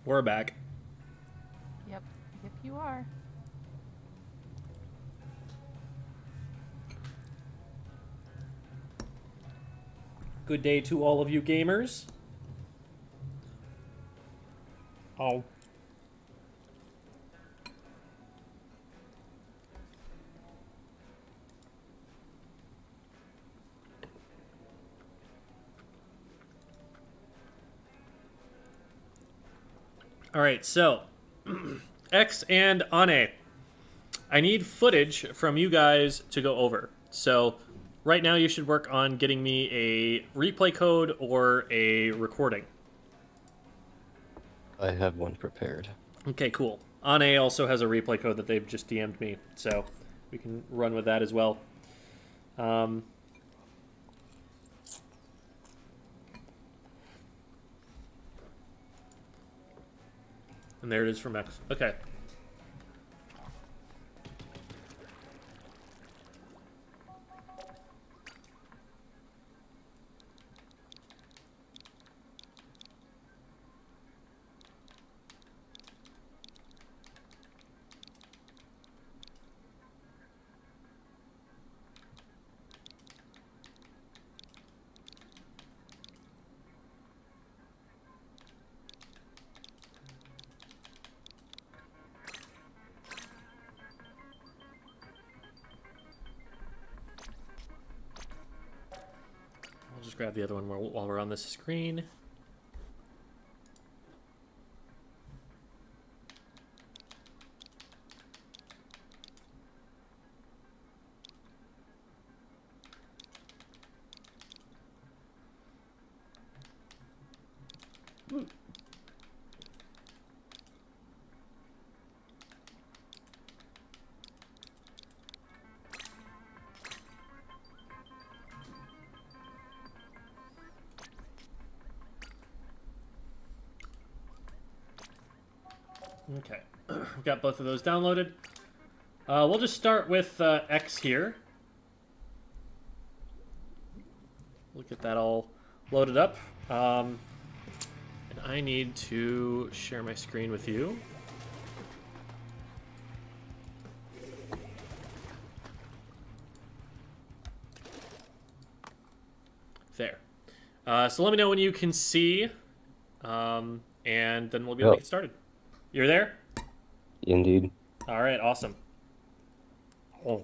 We're back. Yep. Yep, you are. Good day to all of you gamers. Oh. Alright, so X and Ane. I need footage from you guys to go over. So right now you should work on getting me a replay code or a recording. I have one prepared. Okay, cool. Ane also has a replay code that they've just DM'd me, so we can run with that as well. And there it is from X. Okay. I'll just grab the other one while we're on this screen. Okay, we've got both of those downloaded. We'll just start with X here. We'll get that all loaded up. And I need to share my screen with you. There. So let me know when you can see, and then we'll be able to get started. You're there? Indeed. All right, awesome. Oh.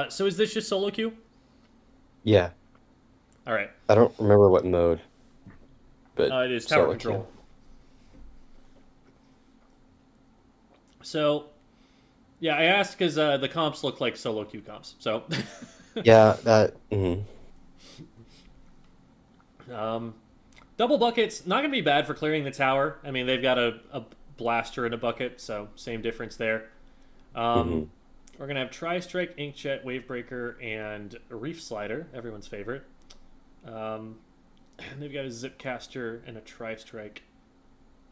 So is this just solo queue? Yeah. All right. I don't remember what mode, but It is tower solo control. queue. So, yeah, I asked because the comps look like solo queue comps. So, Yeah, that. double buckets, not going to be bad for clearing the tower. I mean, they've got a blaster and a bucket, so same difference there. We're going to have Tri-Strike, Inkjet, Wavebreaker, and a Reef Slider, everyone's favorite. And they've got a Zipcaster and a Tri-Strike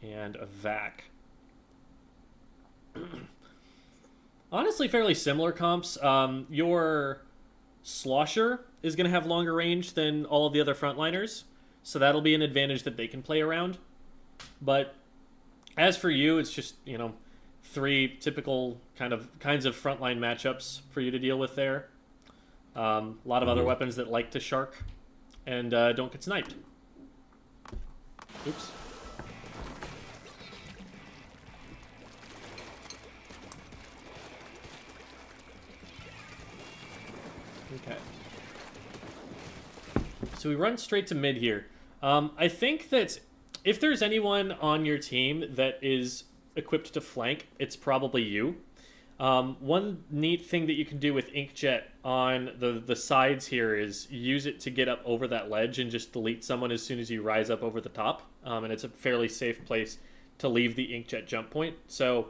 and a Vac. Honestly, fairly similar comps. Your Slosher is going to have longer range than all of the other frontliners, so that'll be an advantage that they can play around. But as for you, it's just, three typical kinds of frontline matchups for you to deal with there. A lot of other weapons that like to shark and don't get sniped. Oops. Okay. So we run straight to mid here. I think that if there's anyone on your team that is equipped to flank, it's probably you. One neat thing that you can do with Inkjet on the sides here is use it to get up over that ledge and just delete someone as soon as you rise up over the top. And it's a fairly safe place to leave the Inkjet jump point. So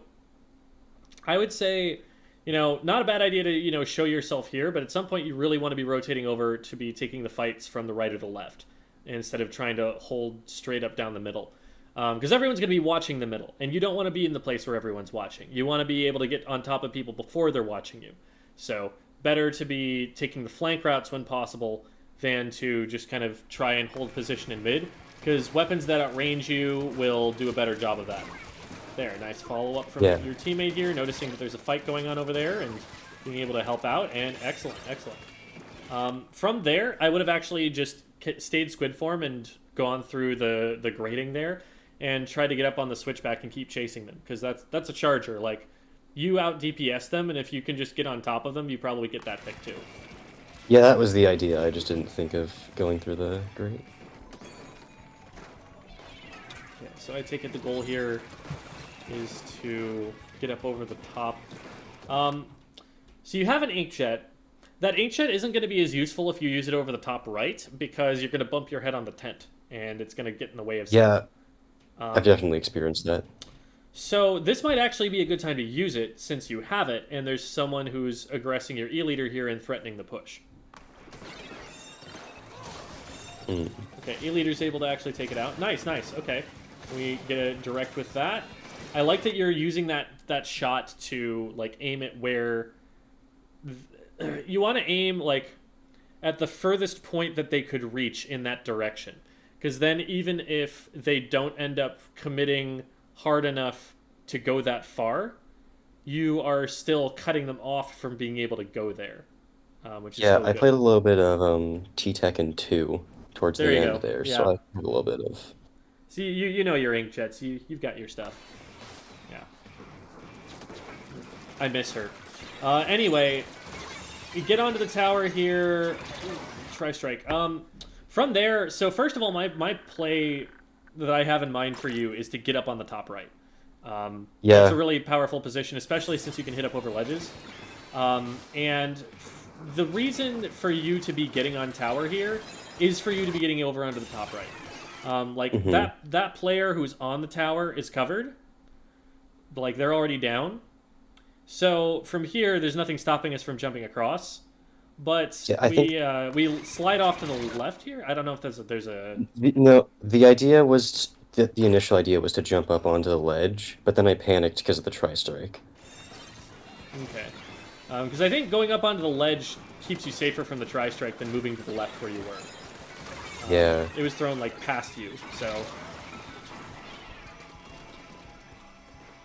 I would say, not a bad idea to, show yourself here, but at some point you really want to be rotating over to be taking the fights from the right or the left instead of trying to hold straight up down the middle. Because everyone's going to be watching the middle, and you don't want to be in the place where everyone's watching. You want to be able to get on top of people before they're watching you. So better to be taking the flank routes when possible, than to just kind of try and hold position in mid, because weapons that outrange you will do a better job of that. There, nice follow-up from your teammate here, noticing that there's a fight going on over there and being able to help out, and excellent, excellent. From there, I would have actually just stayed squid form and gone through the grating there and tried to get up on the switchback and keep chasing them, because that's a charger. Like, you out DPS them, and if you can just get on top of them, you probably get that pick too. Yeah, that was the idea. I just didn't think of going through the grate. Yeah, so I take it the goal here is to get up over the top. So you have an inkjet. That inkjet isn't going to be as useful if you use it over the top right, because you're going to bump your head on the tent, and it's going to get in the way of stuff. Yeah, I've definitely experienced that. So this might actually be a good time to use it, since you have it, and there's someone who's aggressing your E-leader here and threatening the push. Okay, E-leader's able to actually take it out. Nice, nice. Okay, we get a direct with that. I like that you're using that shot to like aim it where you want to aim like at the furthest point that they could reach in that direction, because then even if they don't end up committing hard enough to go that far, you are still cutting them off from being able to go there, which is Yeah, so I good. played a little bit of T-Tekken 2 towards There the you end go. there, Yeah. so I have a little bit of... See, you know your inkjets. You've got your stuff. Yeah. I miss her. Anyway, you get onto the tower here. Try strike. From there, so first of all, my play that I have in mind for you is to get up on the top right. Yeah. It's a really powerful position, especially since you can hit up over ledges. And the reason for you to be getting on tower here is for you to be getting over onto the top right. That player who's on the tower is covered. Like, they're already down. So from here, there's nothing stopping us from jumping across. But yeah, we slide off to the left here. I don't know if there's a... No, the idea was... The initial idea was to jump up onto the ledge, but then I panicked because of the tri-strike. Okay. Because I think going up onto the ledge keeps you safer from the tri-strike than moving to the left where you were. Yeah. It was thrown, like, past you, so...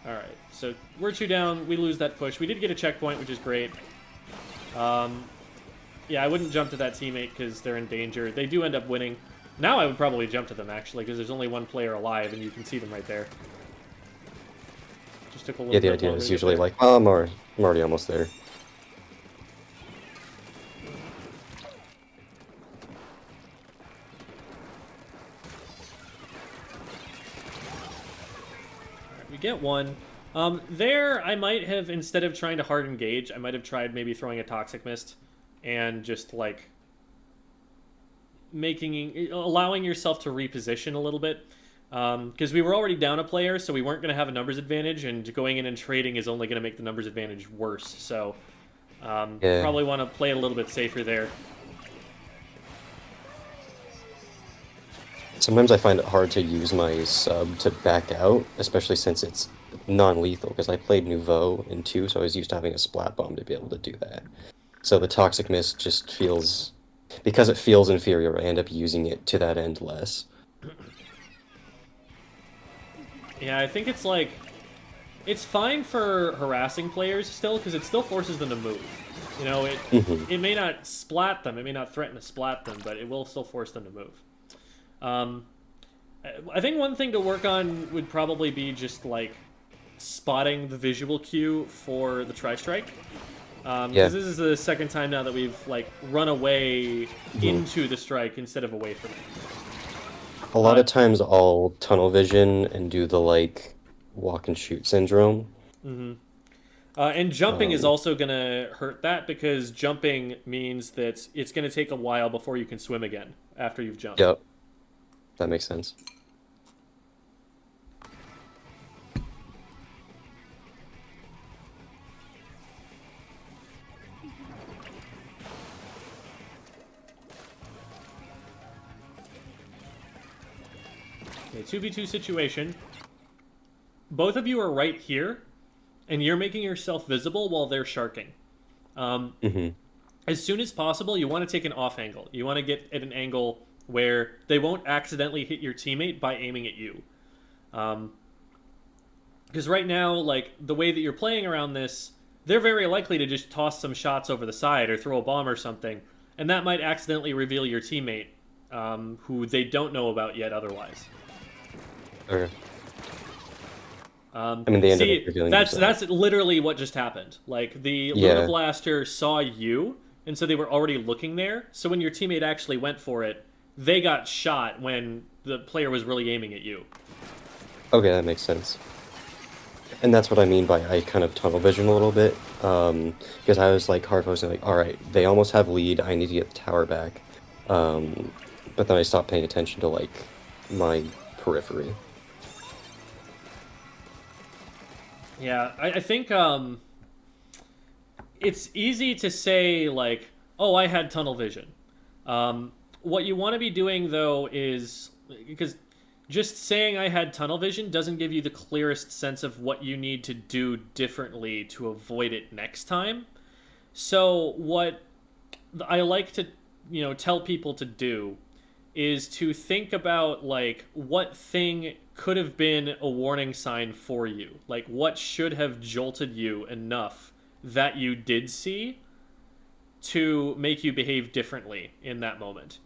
Alright, so we're 2 down. We lose that push. We did get a checkpoint, which is great. Yeah, I wouldn't jump to that teammate because they're in danger. They do end up winning. Now I would probably jump to them, actually, because there's only one player alive, and you can see them right there. Just took a little Yeah, the bit idea longer is to get usually there. like, oh, I'm already almost there. We get one. There, I might have, instead of trying to hard engage, I might have tried maybe throwing a Toxic Mist and just, like, allowing yourself to reposition a little bit. Because we were already down a player, so we weren't going to have a numbers advantage, and going in and trading is only going to make the numbers advantage worse. So, probably want to play a little bit safer there. Sometimes I find it hard to use my sub to back out, especially since it's non-lethal, because I played Nouveau in 2, so I was used to having a splat bomb to be able to do that. So the Toxic Mist just feels... Because it feels inferior, I end up using it to that end less. Yeah, I think it's like... It's fine for harassing players still, because it still forces them to move. You know, it may not splat them, it may not threaten to splat them, but it will still force them to move. I think one thing to work on would probably be just, like, spotting the visual cue for the tri-strike. Because this is the second time now that we've, like, run away into the strike instead of away from it. A lot of times I'll tunnel vision and do the, like, walk and shoot syndrome. And jumping is also going to hurt that, because jumping means that it's going to take a while before you can swim again after you've jumped. Yep. That makes sense. Okay, 2v2 situation. Both of you are right here, and you're making yourself visible while they're sharking. as soon as possible, you want to take an off angle. You want to get at an angle where they won't accidentally hit your teammate by aiming at you. Because right now, like, the way that you're playing around this, they're very likely to just toss some shots over the side or throw a bomb or something, and that might accidentally reveal your teammate, who they don't know about yet otherwise. Okay. I mean, they ended up revealing that's literally what just happened. Like, the Luna Blaster saw you, and so they were already looking there. So when your teammate actually went for it, they got shot when the player was really aiming at you. Okay, that makes sense. And that's what I mean by I kind of tunnel vision a little bit, because I was like hard focusing, like, all right, they almost have lead. I need to get the tower back, but then I stopped paying attention to like my periphery. Yeah, I think it's easy to say, like, oh, I had tunnel vision. What you want to be doing, though, is, because just saying I had tunnel vision doesn't give you the clearest sense of what you need to do differently to avoid it next time. So what I like to, tell people to do is to think about, like, what thing could have been a warning sign for you. Like, what should have jolted you enough that you did see to make you behave differently in that moment.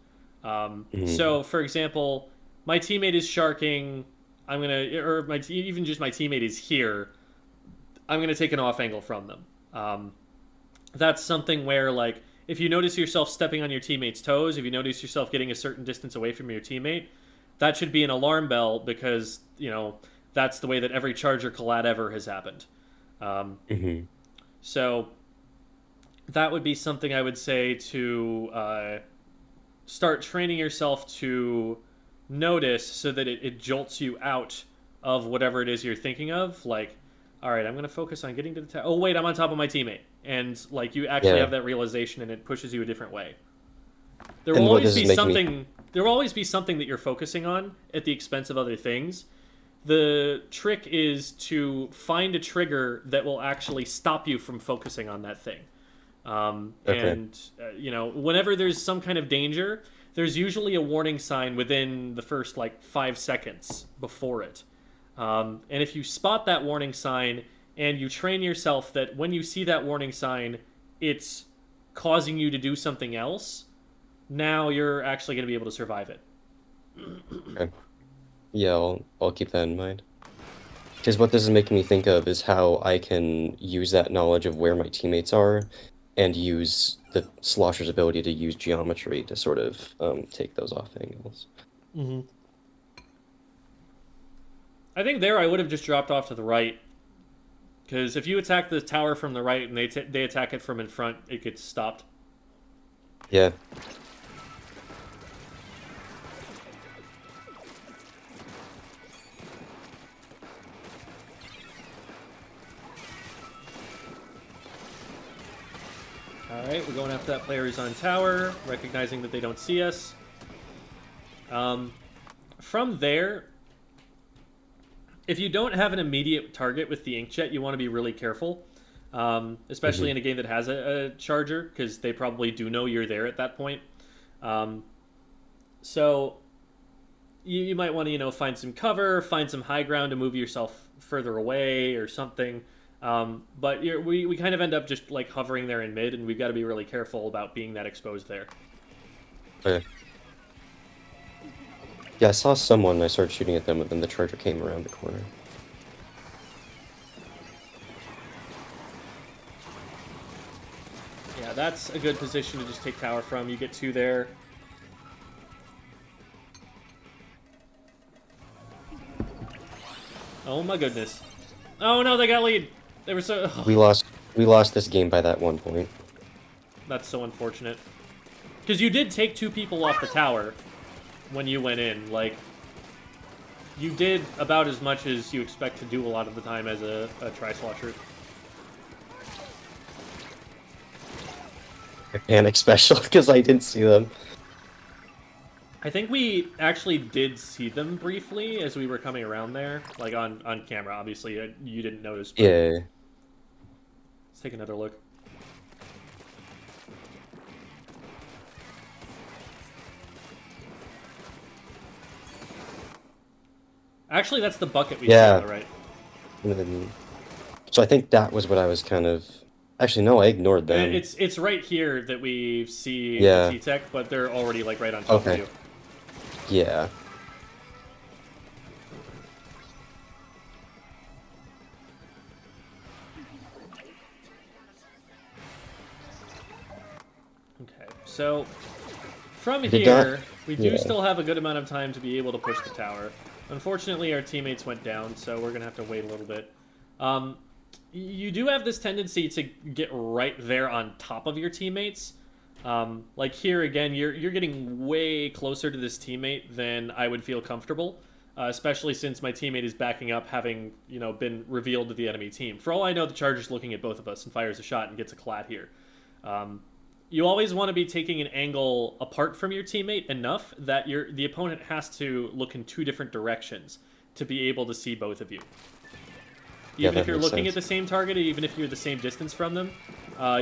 So, for example, my teammate is sharking. Even just my teammate is here. I'm gonna take an off angle from them. That's something where, like, if you notice yourself stepping on your teammate's toes, if you notice yourself getting a certain distance away from your teammate, that should be an alarm bell, because, that's the way that every charger collab ever has happened. So that would be something I would say to start training yourself to notice, so that it jolts you out of whatever it is you're thinking of. Like, all right, I'm going to focus on getting to the oh, wait, I'm on top of my teammate. And, like, you actually have that realization, and it pushes you a different way. There will always be something... There will always be something that you're focusing on at the expense of other things. The trick is to find a trigger that will actually stop you from focusing on that thing. And, whenever there's some kind of danger, there's usually a warning sign within the first, 5 seconds before it. And if you spot that warning sign and you train yourself that when you see that warning sign, it's causing you to do something else, now you're actually going to be able to survive it. Okay. Yeah, I'll keep that in mind. Because what this is making me think of is how I can use that knowledge of where my teammates are and use the slosher's ability to use geometry to sort of take those off angles. I think there I would have just dropped off to the right. Because if you attack the tower from the right and they attack it from in front, it gets stopped. Yeah. Alright, we're going after that player who's on tower, recognizing that they don't see us. From there, if you don't have an immediate target with the inkjet, you want to be really careful. Especially in a game that has a charger, because they probably do know you're there at that point. So you might want to, find some cover, find some high ground to move yourself further away or something. But we kind of end up just hovering there in mid, and we've got to be really careful about being that exposed there. Okay. Yeah, I saw someone and I started shooting at them, and then the charger came around the corner. Yeah, that's a good position to just take tower from. You get 2 there. Oh my goodness. Oh no, they got lead. They were so... We lost this game by that one point. That's so unfortunate. Because you did take 2 people off the tower when you went in. You did about as much as you expect to do a lot of the time as a tri-slosher. I panicked special because I didn't see them. I think we actually did see them briefly as we were coming around there. On camera, obviously. You didn't notice. Yeah. Let's take another look. Actually, that's the bucket we Yeah. see on the right. And then, so I think that was what I was kind of. Actually, no, I ignored them. It's right here that we see Yeah. the T-Tech, but they're already like right on top Okay. of you. Yeah. Okay, so from Did here, not- we do yeah. still have a good amount of time to be able to push the tower. Unfortunately, our teammates went down, so we're gonna have to wait a little bit. You do have this tendency to get right there on top of your teammates. Like here again, you're getting way closer to this teammate than I would feel comfortable, especially since my teammate is backing up, having been revealed to the enemy team. For all I know, the Charger's looking at both of us and fires a shot and gets a clat here. You always want to be taking an angle apart from your teammate enough that the opponent has to look in two different directions to be able to see both of you. Even if you're looking at the same target, even if you're the same distance from them,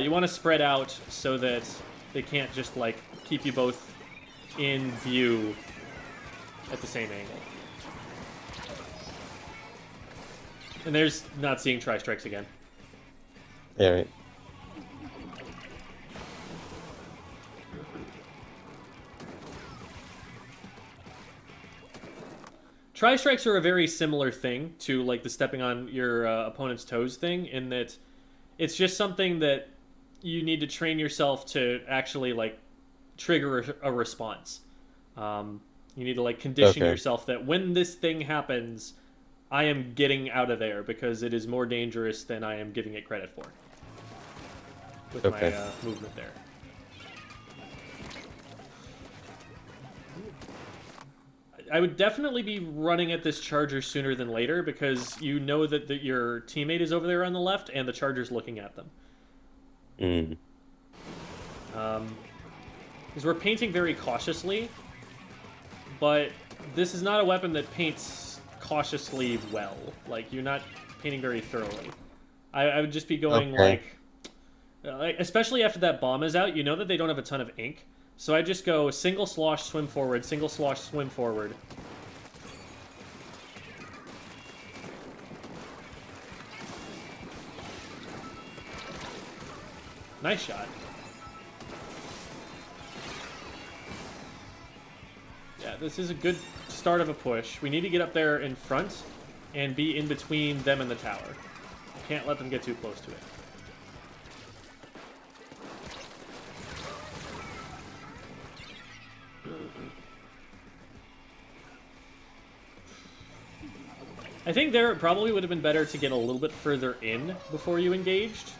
you want to spread out so that they can't just like keep you both in view at the same angle. And there's not seeing tri-strikes again. Yeah, right. Tri-strikes are a very similar thing to like the stepping on your opponent's toes thing, in that it's just something that you need to train yourself to actually like trigger a response. You need to like condition yourself that when this thing happens, I am getting out of there because it is more dangerous than I am giving it credit for. With my movement there. I would definitely be running at this Charger sooner than later because you know that your teammate is over there on the left and the Charger's looking at them. Because we're painting very cautiously, but this is not a weapon that paints cautiously well. Like, you're not painting very thoroughly. I would just be going like, especially after that bomb is out, you know that they don't have a ton of ink. So I just go single slosh, swim forward, single slosh, swim forward. Nice shot. Yeah, this is a good start of a push. We need to get up there in front and be in between them and the tower. Can't let them get too close to it. I think there it probably would have been better to get a little bit further in before you engaged,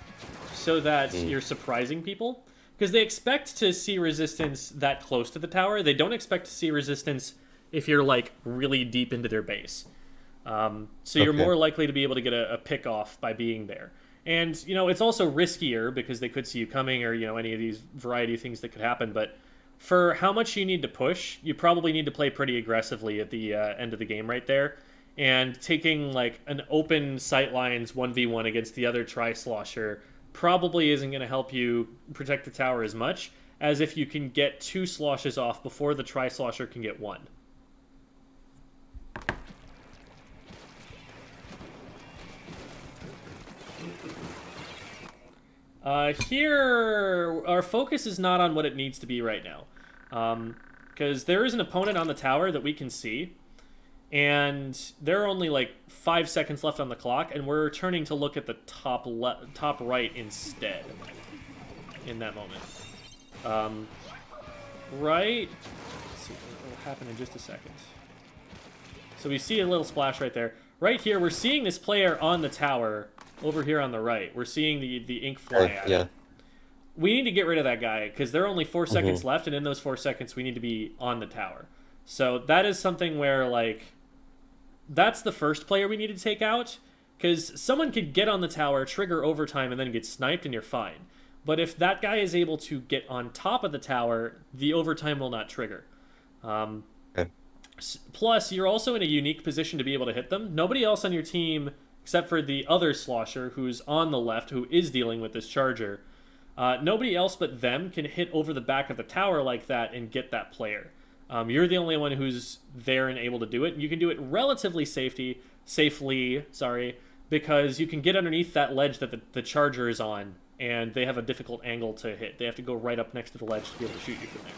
so that you're surprising people. Because they expect to see resistance that close to the tower. They don't expect to see resistance if you're, like, really deep into their base. So you're more likely to be able to get a pick off by being there. And, it's also riskier because they could see you coming or, any of these variety of things that could happen. But for how much you need to push, you probably need to play pretty aggressively at the end of the game right there. And taking, like, an open sightlines 1v1 against the other tri-slosher probably isn't going to help you protect the tower as much as if you can get 2 sloshes off before the tri-slosher can get 1. Here, our focus is not on what it needs to be right now. Because there is an opponent on the tower that we can see. And there are only like 5 seconds left on the clock, and we're turning to look at the top right instead in that moment. Right? Let's see what will happen in just a second. So we see a little splash right there. Right here, we're seeing this player on the tower over here on the right. We're seeing the ink fly at him. We need to get rid of that guy because there are only 4 seconds left, and in those 4 seconds, we need to be on the tower. So that is something where, like, that's the first player we need to take out, because someone could get on the tower, trigger overtime, and then get sniped, and you're fine. But if that guy is able to get on top of the tower, the overtime will not trigger. Plus, you're also in a unique position to be able to hit them. Nobody else on your team, except for the other slosher who's on the left, who is dealing with this Charger, nobody else but them can hit over the back of the tower like that and get that player. You're the only one who's there and able to do it. You can do it relatively safely, because you can get underneath that ledge that the charger is on, and they have a difficult angle to hit. They have to go right up next to the ledge to be able to shoot you from there.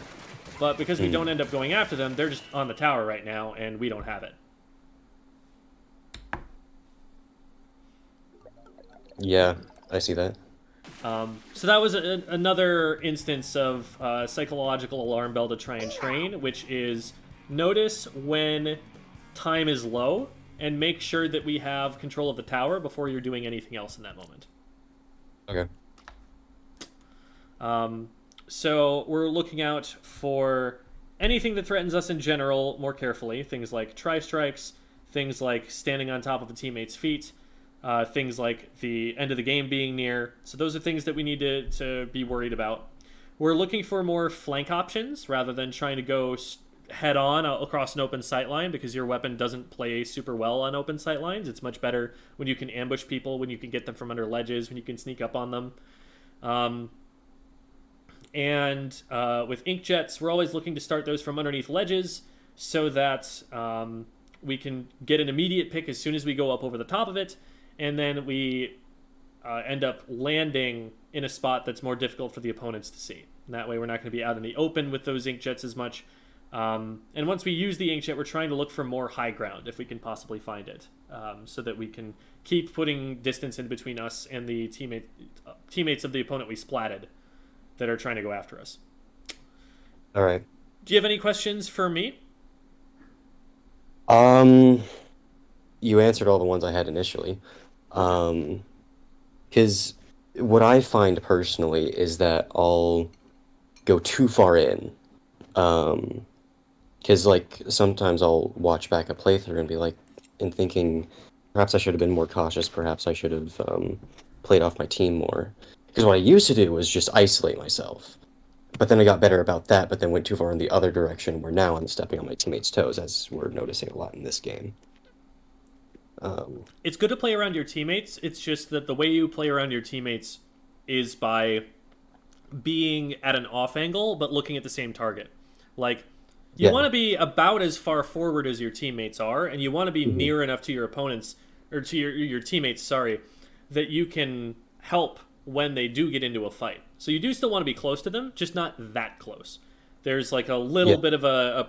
But because we don't end up going after them, they're just on the tower right now, and we don't have it. Yeah, I see that. So that was another instance of psychological alarm bell to try and train, which is notice when time is low and make sure that we have control of the tower before you're doing anything else in that moment. Okay. So we're looking out for anything that threatens us in general more carefully. Things like tri-strikes, things like standing on top of a teammate's feet, things like the end of the game being near. So those are things that we need to be worried about. We're looking for more flank options rather than trying to go head on across an open sight line, because your weapon doesn't play super well on open sight lines. It's much better when you can ambush people, when you can get them from under ledges, when you can sneak up on them. And with inkjets, we're always looking to start those from underneath ledges so that we can get an immediate pick as soon as we go up over the top of it, and then we end up landing in a spot that's more difficult for the opponents to see. And that way we're not going to be out in the open with those inkjets as much. And once we use the inkjet, we're trying to look for more high ground if we can possibly find it, so that we can keep putting distance in between us and the teammates of the opponent we splatted that are trying to go after us. All right. Do you have any questions for me? You answered all the ones I had initially. Because what I find personally is that I'll go too far in. Because, like, sometimes I'll watch back a playthrough and be like, and thinking, perhaps I should have been more cautious, perhaps I should have played off my team more. Because what I used to do was just isolate myself. But then I got better about that, but then went too far in the other direction, where now I'm stepping on my teammates' toes, as we're noticing a lot in this game. It's good to play around your teammates. It's just that the way you play around your teammates is by being at an off angle, but looking at the same target. Like, you want to be about as far forward as your teammates are, and you want to be near enough to your opponents, or to your teammates, that you can help when they do get into a fight. So you do still want to be close to them, just not that close. There's like a little bit of a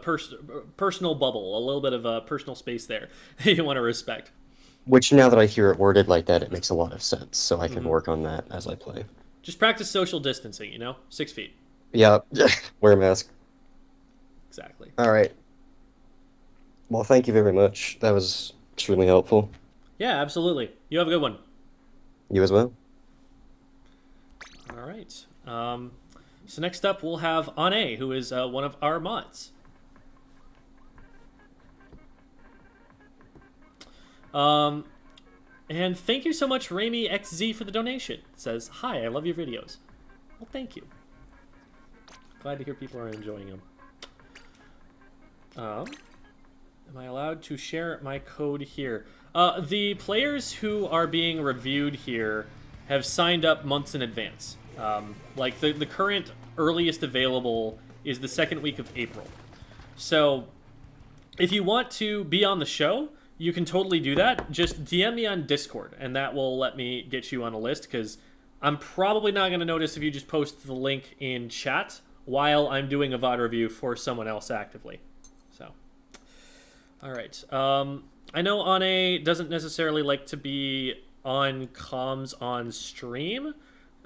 personal bubble, a little bit of a personal space there that you want to respect. Which, now that I hear it worded like that, it makes a lot of sense, so I can work on that as I play. Just practice social distancing, 6 feet. Yeah, wear a mask. Exactly. All right. Well, thank you very much. That was extremely helpful. Yeah, absolutely. You have a good one. You as well. All right. So next up, we'll have Ane, who is one of our mods. And thank you so much, Rami XZ, for the donation. It says, "Hi, I love your videos." Well, thank you. Glad to hear people are enjoying them. Am I allowed to share my code here? The players who are being reviewed here have signed up months in advance. Like the current earliest available is the second week of April. So if you want to be on the show, you can totally do that. Just DM me on Discord, and that will let me get you on a list, because I'm probably not going to notice if you just post the link in chat while I'm doing a VOD review for someone else actively. So, all right. I know Ane doesn't necessarily like to be on comms on stream.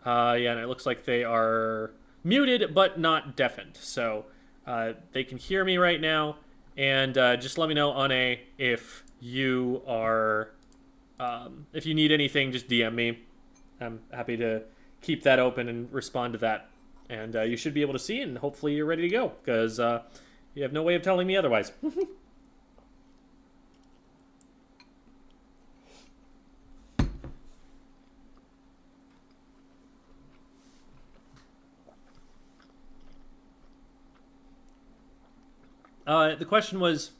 And it looks like they are muted but not deafened. So they can hear me right now. And just let me know, Ane, if you are, if you need anything, just DM me. I'm happy to keep that open and respond to that. And you should be able to see, and hopefully you're ready to go, because you have no way of telling me otherwise. The question was,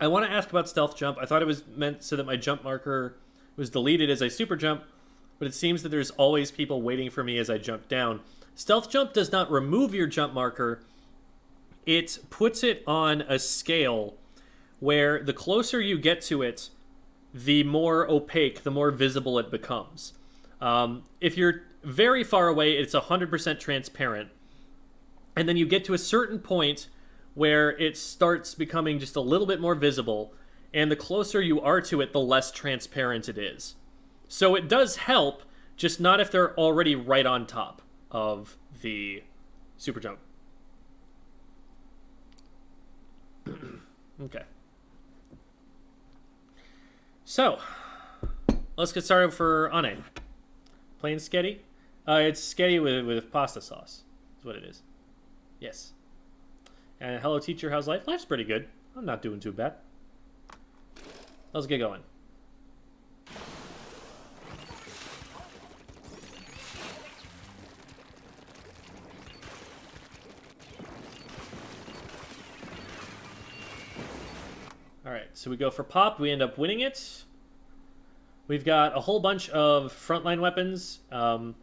I want to ask about stealth jump. I thought it was meant so that my jump marker was deleted as I super jump, but it seems that there's always people waiting for me as I jump down. Stealth jump does not remove your jump marker. it puts it on a scale where the closer you get to it, the more opaque, the more visible it becomes. If you're very far away, it's 100% transparent. And then you get to a certain point where it starts becoming just a little bit more visible, and the closer you are to it, the less transparent it is. So it does help, just not if they're already right on top of the super jump. Okay. So, let's get started for Ane. Plain sketty? It's sketty with pasta sauce, is what it is. Yes. And hello teacher, how's life? Life's pretty good. I'm not doing too bad. Let's get going. Alright, so we go for pop. We end up winning it. We've got a whole bunch of frontline weapons. Well,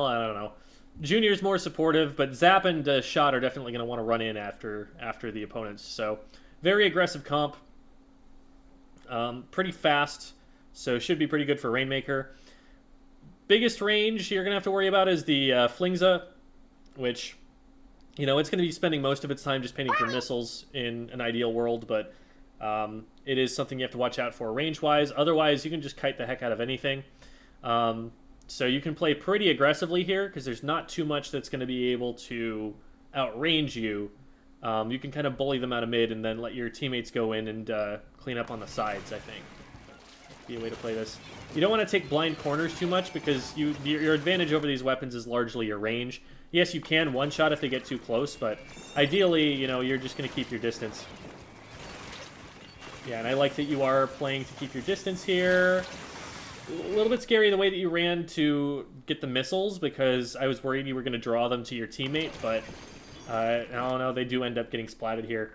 I don't know. Junior's more supportive, but Zap and Shot are definitely going to want to run in after the opponents. So, very aggressive comp. Pretty fast, so should be pretty good for Rainmaker. Biggest range you're going to have to worry about is the Flingza, which, you know, it's going to be spending most of its time just painting for missiles in an ideal world, but it is something you have to watch out for range-wise. Otherwise, you can just kite the heck out of anything. So you can play pretty aggressively here because there's not too much that's going to be able to outrange you. You can kind of bully them out of mid and then let your teammates go in and clean up on the sides, I think. Be a way to play this. You don't want to take blind corners too much because your advantage over these weapons is largely your range. Yes, you can one-shot if they get too close, but ideally, you know, you're just going to keep your distance. Yeah, and I like that you are playing to keep your distance here. A little bit scary the way that you ran to get the missiles because I was worried you were going to draw them to your teammate, but I don't know, they do end up getting splatted here.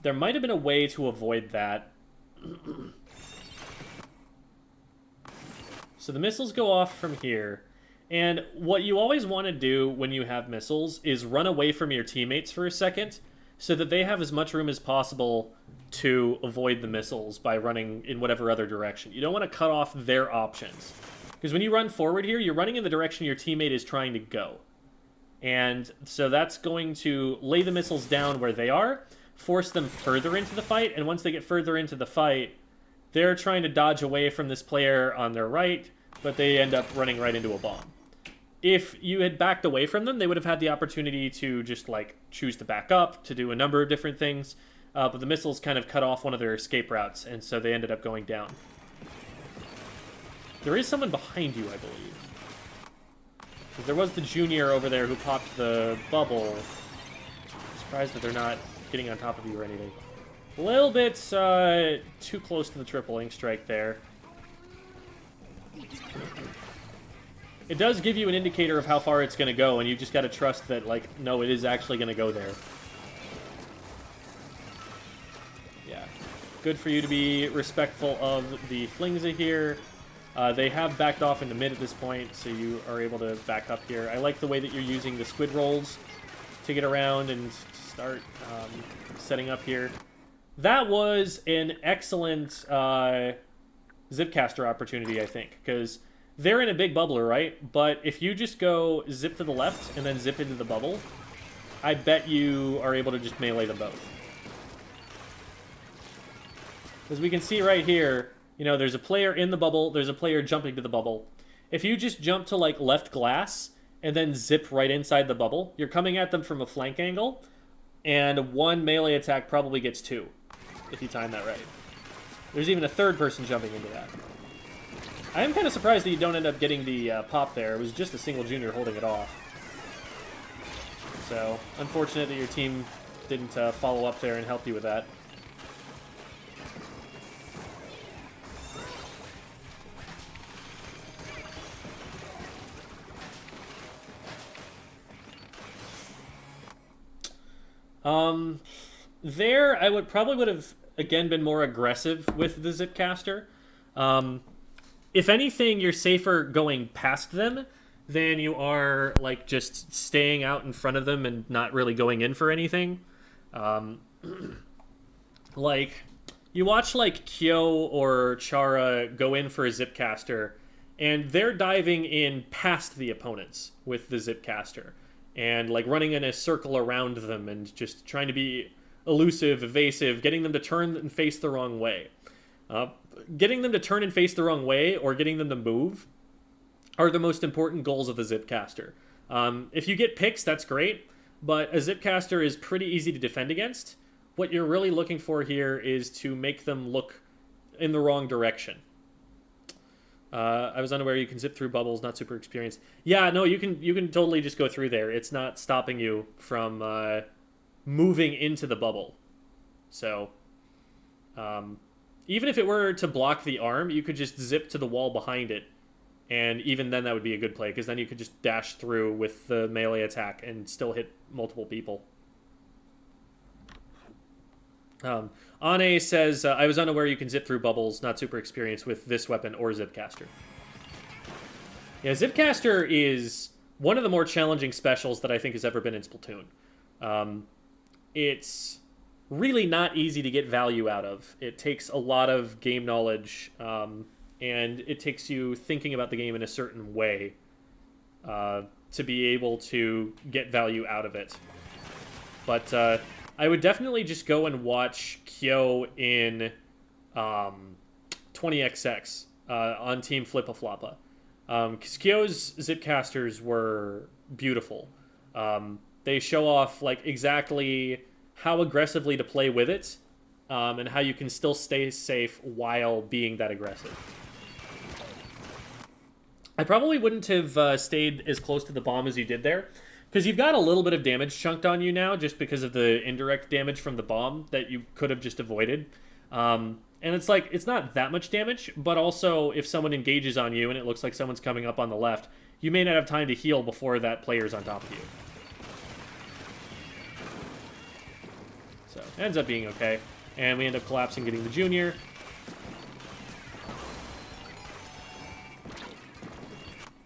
There might have been a way to avoid that. So the missiles go off from here, and what you always want to do when you have missiles is run away from your teammates for a second so that they have as much room as possible to avoid the missiles by running in whatever other direction. You don't want to cut off their options. Because when you run forward here, you're running in the direction your teammate is trying to go. And so that's going to lay the missiles down where they are, force them further into the fight, and once they get further into the fight, they're trying to dodge away from this player on their right, but they end up running right into a bomb. If you had backed away from them, they would have had the opportunity to just, like, choose to back up, to do a number of different things. But the missiles kind of cut off one of their escape routes, and so they ended up going down. There is someone behind you, I believe. There was the junior over there who popped the bubble. I'm surprised that they're not getting on top of you or anything. A little bit too close to the triple ink strike there. It does give you an indicator of how far it's going to go, and you just got to trust that, like, no, it is actually going to go there. Good for you to be respectful of the Flingza here. They have backed off into mid at this point, so you are able to back up here. I like the way that you're using the squid rolls to get around and start setting up here. That was an excellent Zipcaster opportunity, I think, because they're in a big bubbler, right? But if you just go zip to the left and then zip into the bubble, I bet you are able to just melee them both. As we can see right here, you know, there's a player in the bubble, there's a player jumping to the bubble. If you just jump to, like, left glass and then zip right inside the bubble, you're coming at them from a flank angle, and one melee attack probably gets two, if you time that right. There's even a third person jumping into that. I am kind of surprised that you don't end up getting the pop there. It was just a single junior holding it off. So, unfortunate that your team didn't follow up there and help you with that. There, I would have, again, been more aggressive with the Zipcaster. If anything, you're safer going past them than you are like just staying out in front of them and not really going in for anything. Like, you watch like Kyo or Chara go in for a Zipcaster, and they're diving in past the opponents with the Zipcaster, and like running in a circle around them and just trying to be elusive, evasive, getting them to turn and face the wrong way. Getting them to turn and face the wrong way, or getting them to move, are the most important goals of the Zipcaster. If you get picks, that's great, but a Zipcaster is pretty easy to defend against. What you're really looking for here is to make them look in the wrong direction. I was unaware you can zip through bubbles, not super experienced. Yeah, no, you can totally just go through there. It's not stopping you from moving into the bubble. So, even if it were to block the arm, you could just zip to the wall behind it. And even then that would be a good play, because then you could just dash through with the melee attack and still hit multiple people. Ane says, I was unaware you can zip through bubbles, not super experienced with this weapon or Zipcaster. Yeah, Zipcaster is one of the more challenging specials that I think has ever been in Splatoon. It's really not easy to get value out of. It takes a lot of game knowledge, and it takes you thinking about the game in a certain way to be able to get value out of it. But I would definitely just go and watch Kyo in 20XX on Team Flippa-Floppa. Because Kyo's Zipcasters were beautiful. They show off like exactly how aggressively to play with it, and how you can still stay safe while being that aggressive. I probably wouldn't have stayed as close to the bomb as you did there, because you've got a little bit of damage chunked on you now just because of the indirect damage from the bomb that you could have just avoided. And it's like, it's not that much damage, but also if someone engages on you and it looks like someone's coming up on the left, you may not have time to heal before that player's on top of you. So, it ends up being okay. And we end up collapsing, getting the junior.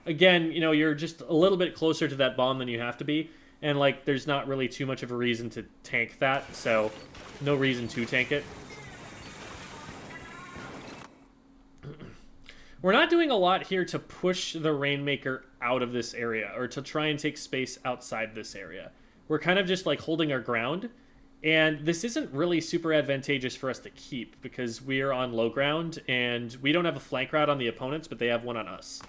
Again, you know, you're just a little bit closer to that bomb than you have to be. And, like, there's not really too much of a reason to tank that, so no reason to tank it. We're not doing a lot here to push the Rainmaker out of this area, or to try and take space outside this area. We're kind of just, like, holding our ground. And this isn't really super advantageous for us to keep, because we are on low ground, and we don't have a flank route on the opponents, but they have one on us.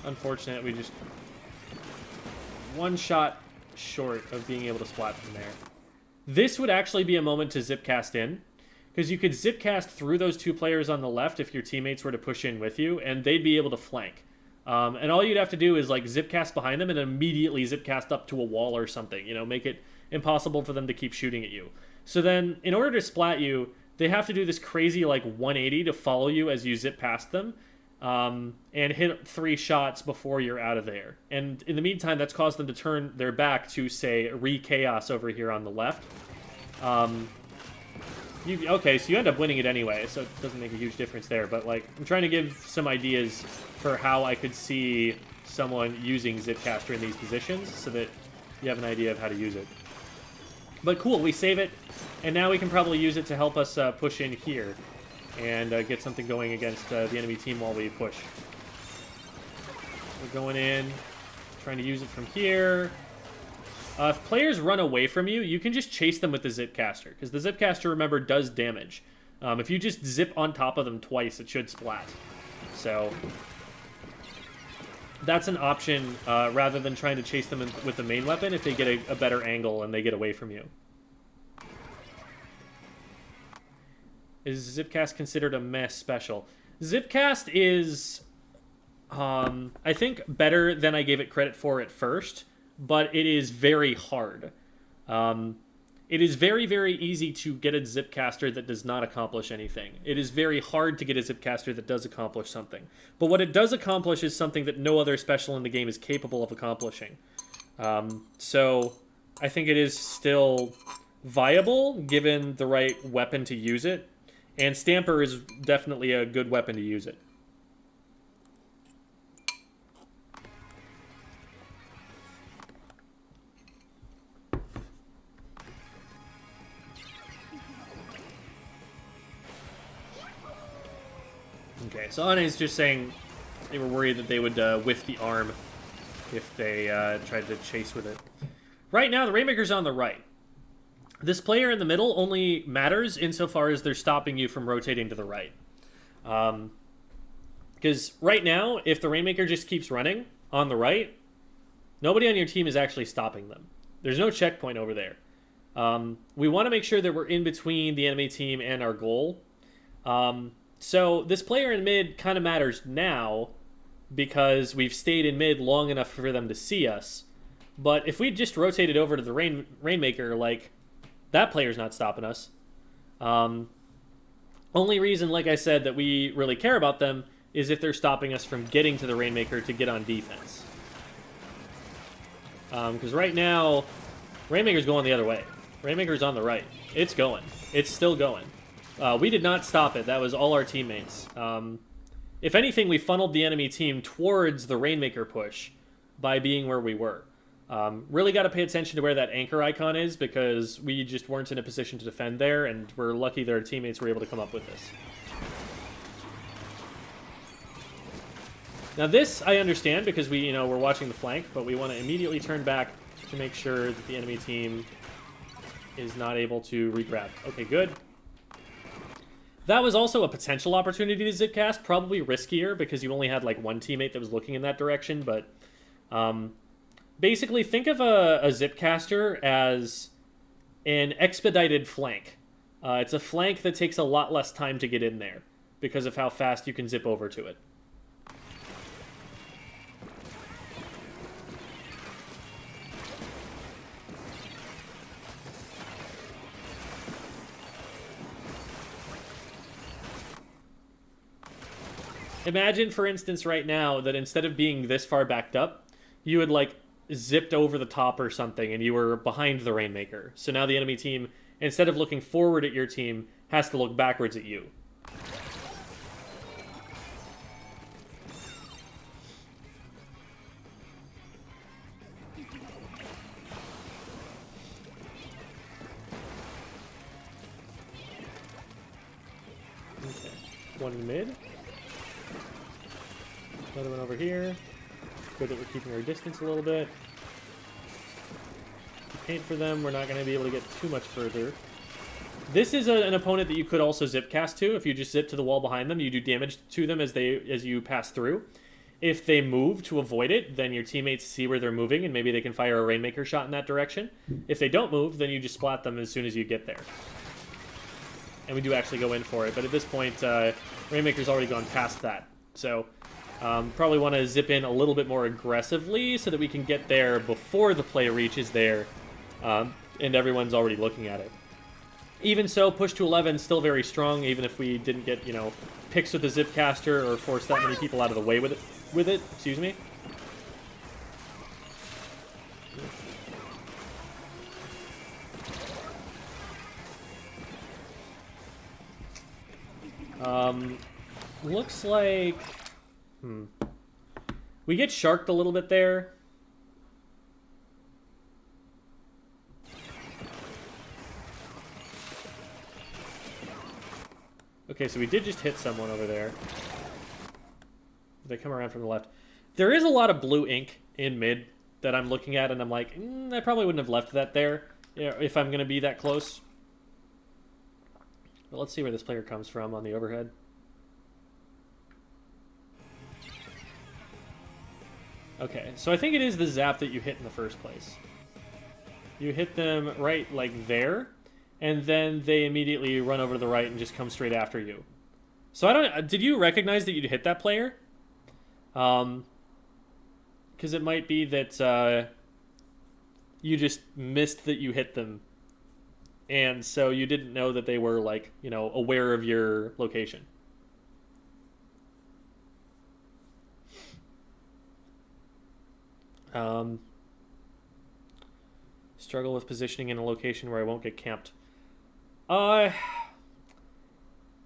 Unfortunate, we just one shot short of being able to splat from there. This would actually be a moment to zipcast in, because you could zipcast through those two players on the left if your teammates were to push in with you, and they'd be able to flank. And all you'd have to do is like zipcast behind them and immediately zipcast up to a wall or something, you know, make it impossible for them to keep shooting at you. So then, in order to splat you, they have to do this crazy like 180 to follow you as you zip past them. And hit 3 shots before you're out of there. And in the meantime, that's caused them to turn their back to, say, Re-Chaos over here on the left. Okay, so you end up winning it anyway, so it doesn't make a huge difference there. But, like, I'm trying to give some ideas for how I could see someone using Zipcaster in these positions so that you have an idea of how to use it. But cool, we save it, and now we can probably use it to help us push in here. And get something going against the enemy team while we push. We're going in, trying to use it from here. If players run away from you, you can just chase them with the Zipcaster, because the Zipcaster, remember, does damage. If you just zip on top of them twice, it should splat. So that's an option rather than trying to chase them with the main weapon if they get a better angle and they get away from you. Is Zipcast considered a mess special? Zipcast is, I think, better than I gave it credit for at first, but it is very hard. It is very, very easy to get a Zipcaster that does not accomplish anything. It is very hard to get a Zipcaster that does accomplish something. But what it does accomplish is something that no other special in the game is capable of accomplishing. So I think it is still viable given the right weapon to use it, and Stamper is definitely a good weapon to use it. Okay, so Ana's just saying they were worried that they would whiff the arm if they tried to chase with it. Right now, the Rainmaker's on the right. This player in the middle only matters insofar as they're stopping you from rotating to the right. Because right now, if the Rainmaker just keeps running on the right, nobody on your team is actually stopping them. There's no checkpoint over there. We want to make sure that we're in between the enemy team and our goal. So this player in mid kind of matters now because we've stayed in mid long enough for them to see us. But if we just rotated over to the Rainmaker, like, that player's not stopping us. Only reason, like I said, that we really care about them is if they're stopping us from getting to the Rainmaker to get on defense. Because right now, Rainmaker's going the other way. Rainmaker's on the right. It's going. It's still going. We did not stop it. That was all our teammates. If anything, we funneled the enemy team towards the Rainmaker push by being where we were. Really got to pay attention to where that anchor icon is because we just weren't in a position to defend there, and we're lucky that our teammates were able to come up with this. Now this I understand because we're watching the flank, but we want to immediately turn back to make sure that the enemy team is not able to regrab. Okay, good. That was also a potential opportunity to zipcast, probably riskier because you only had like one teammate that was looking in that direction, but basically think of a zipcaster as an expedited flank. It's a flank that takes a lot less time to get in there because of how fast you can zip over to it. Imagine, for instance, right now that instead of being this far backed up, you had, like, zipped over the top or something and you were behind the Rainmaker. So now the enemy team, instead of looking forward at your team, has to look backwards at you. Okay. One mid. Another one over here. Good that we're keeping our distance a little bit. If we paint for them, we're not going to be able to get too much further. This is an opponent that you could also zip cast to. If you just zip to the wall behind them, you do damage to them as you pass through. If they move to avoid it, then your teammates see where they're moving, and maybe they can fire a Rainmaker shot in that direction. If they don't move, then you just splat them as soon as you get there. And we do actually go in for it, but at this point, Rainmaker's already gone past that. So probably want to zip in a little bit more aggressively so that we can get there before the play reaches there, and everyone's already looking at it. Even so, push to 11 still very strong, even if we didn't get, picks with the zipcaster or force that many people out of the way with it. Excuse me. Looks like... We get sharked a little bit there. Okay, so we did just hit someone over there. They come around from the left. There is a lot of blue ink in mid that I'm looking at, and I'm like, I probably wouldn't have left that there if I'm going to be that close. But let's see where this player comes from on the overhead. Okay, so I think it is the zap that you hit in the first place. You hit them right, like, there, and then they immediately run over to the right and just come straight after you. So I don't... Did you recognize that you'd hit that player? Because it might be that you just missed that you hit them, and so you didn't know that they were, like, aware of your location. struggle with positioning in a location where I won't get camped.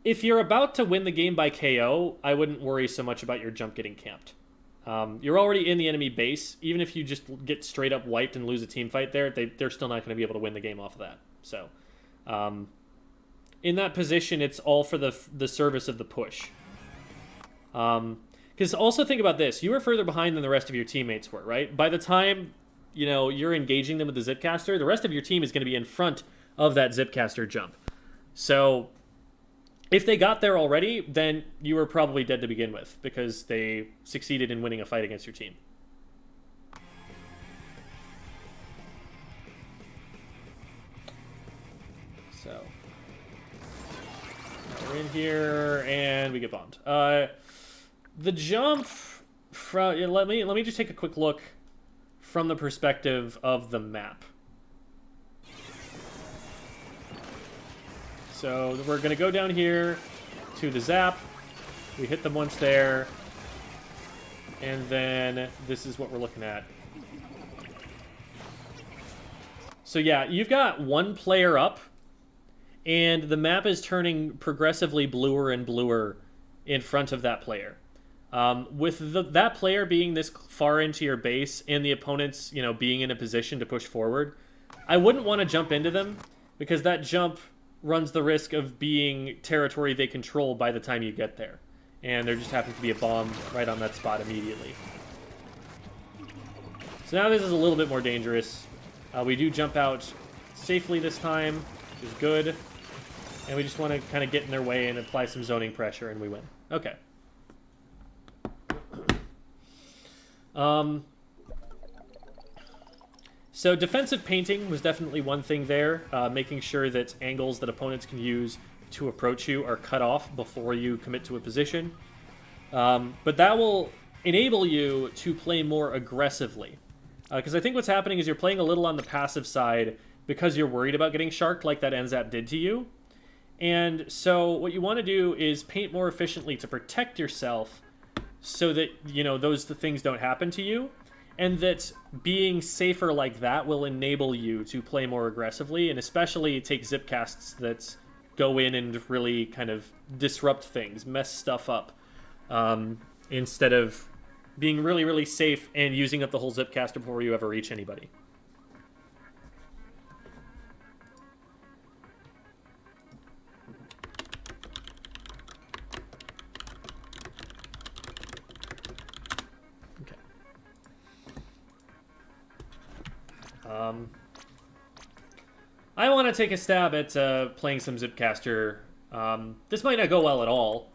If you're about to win the game by KO, I wouldn't worry so much about your jump getting camped. You're already in the enemy base. Even if you just get straight up wiped and lose a team fight there, they're still not going to be able to win the game off of that. So, in that position, it's all for the service of the push. Because also think about this. You were further behind than the rest of your teammates were, right? By the time, you're engaging them with the Zipcaster, the rest of your team is going to be in front of that Zipcaster jump. So, if they got there already, then you were probably dead to begin with because they succeeded in winning a fight against your team. So, we're in here and we get bombed. The jump from let me just take a quick look from the perspective of the map. So we're going to go down here to the zap. We hit them once there. And then this is what we're looking at. So yeah, you've got one player up. And the map is turning progressively bluer and bluer in front of that player. With that player being this far into your base and the opponents, being in a position to push forward, I wouldn't want to jump into them because that jump runs the risk of being territory they control by the time you get there. And there just happens to be a bomb right on that spot immediately. So now this is a little bit more dangerous. We do jump out safely this time, which is good. And we just want to kind of get in their way and apply some zoning pressure, and we win. Okay. So defensive painting was definitely one thing there, making sure that angles that opponents can use to approach you are cut off before you commit to a position. But that will enable you to play more aggressively. Because I think what's happening is you're playing a little on the passive side because you're worried about getting sharked like that NZAP did to you. And so what you want to do is paint more efficiently to protect yourself so that, those things don't happen to you. And that being safer like that will enable you to play more aggressively, and especially take zipcasts that go in and really kind of disrupt things, mess stuff up, instead of being really, really safe and using up the whole zipcaster before you ever reach anybody. I want to take a stab at playing some Zipcaster. This might not go well at all,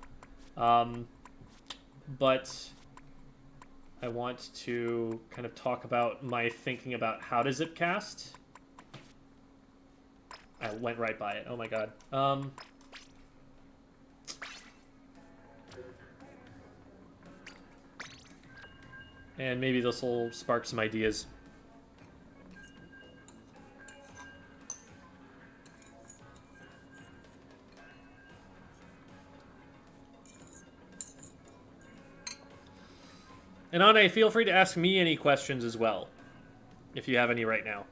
but I want to kind of talk about my thinking about how to Zipcast. I went right by it. Oh my god. And maybe this will spark some ideas. And Ane, feel free to ask me any questions as well, if you have any right now.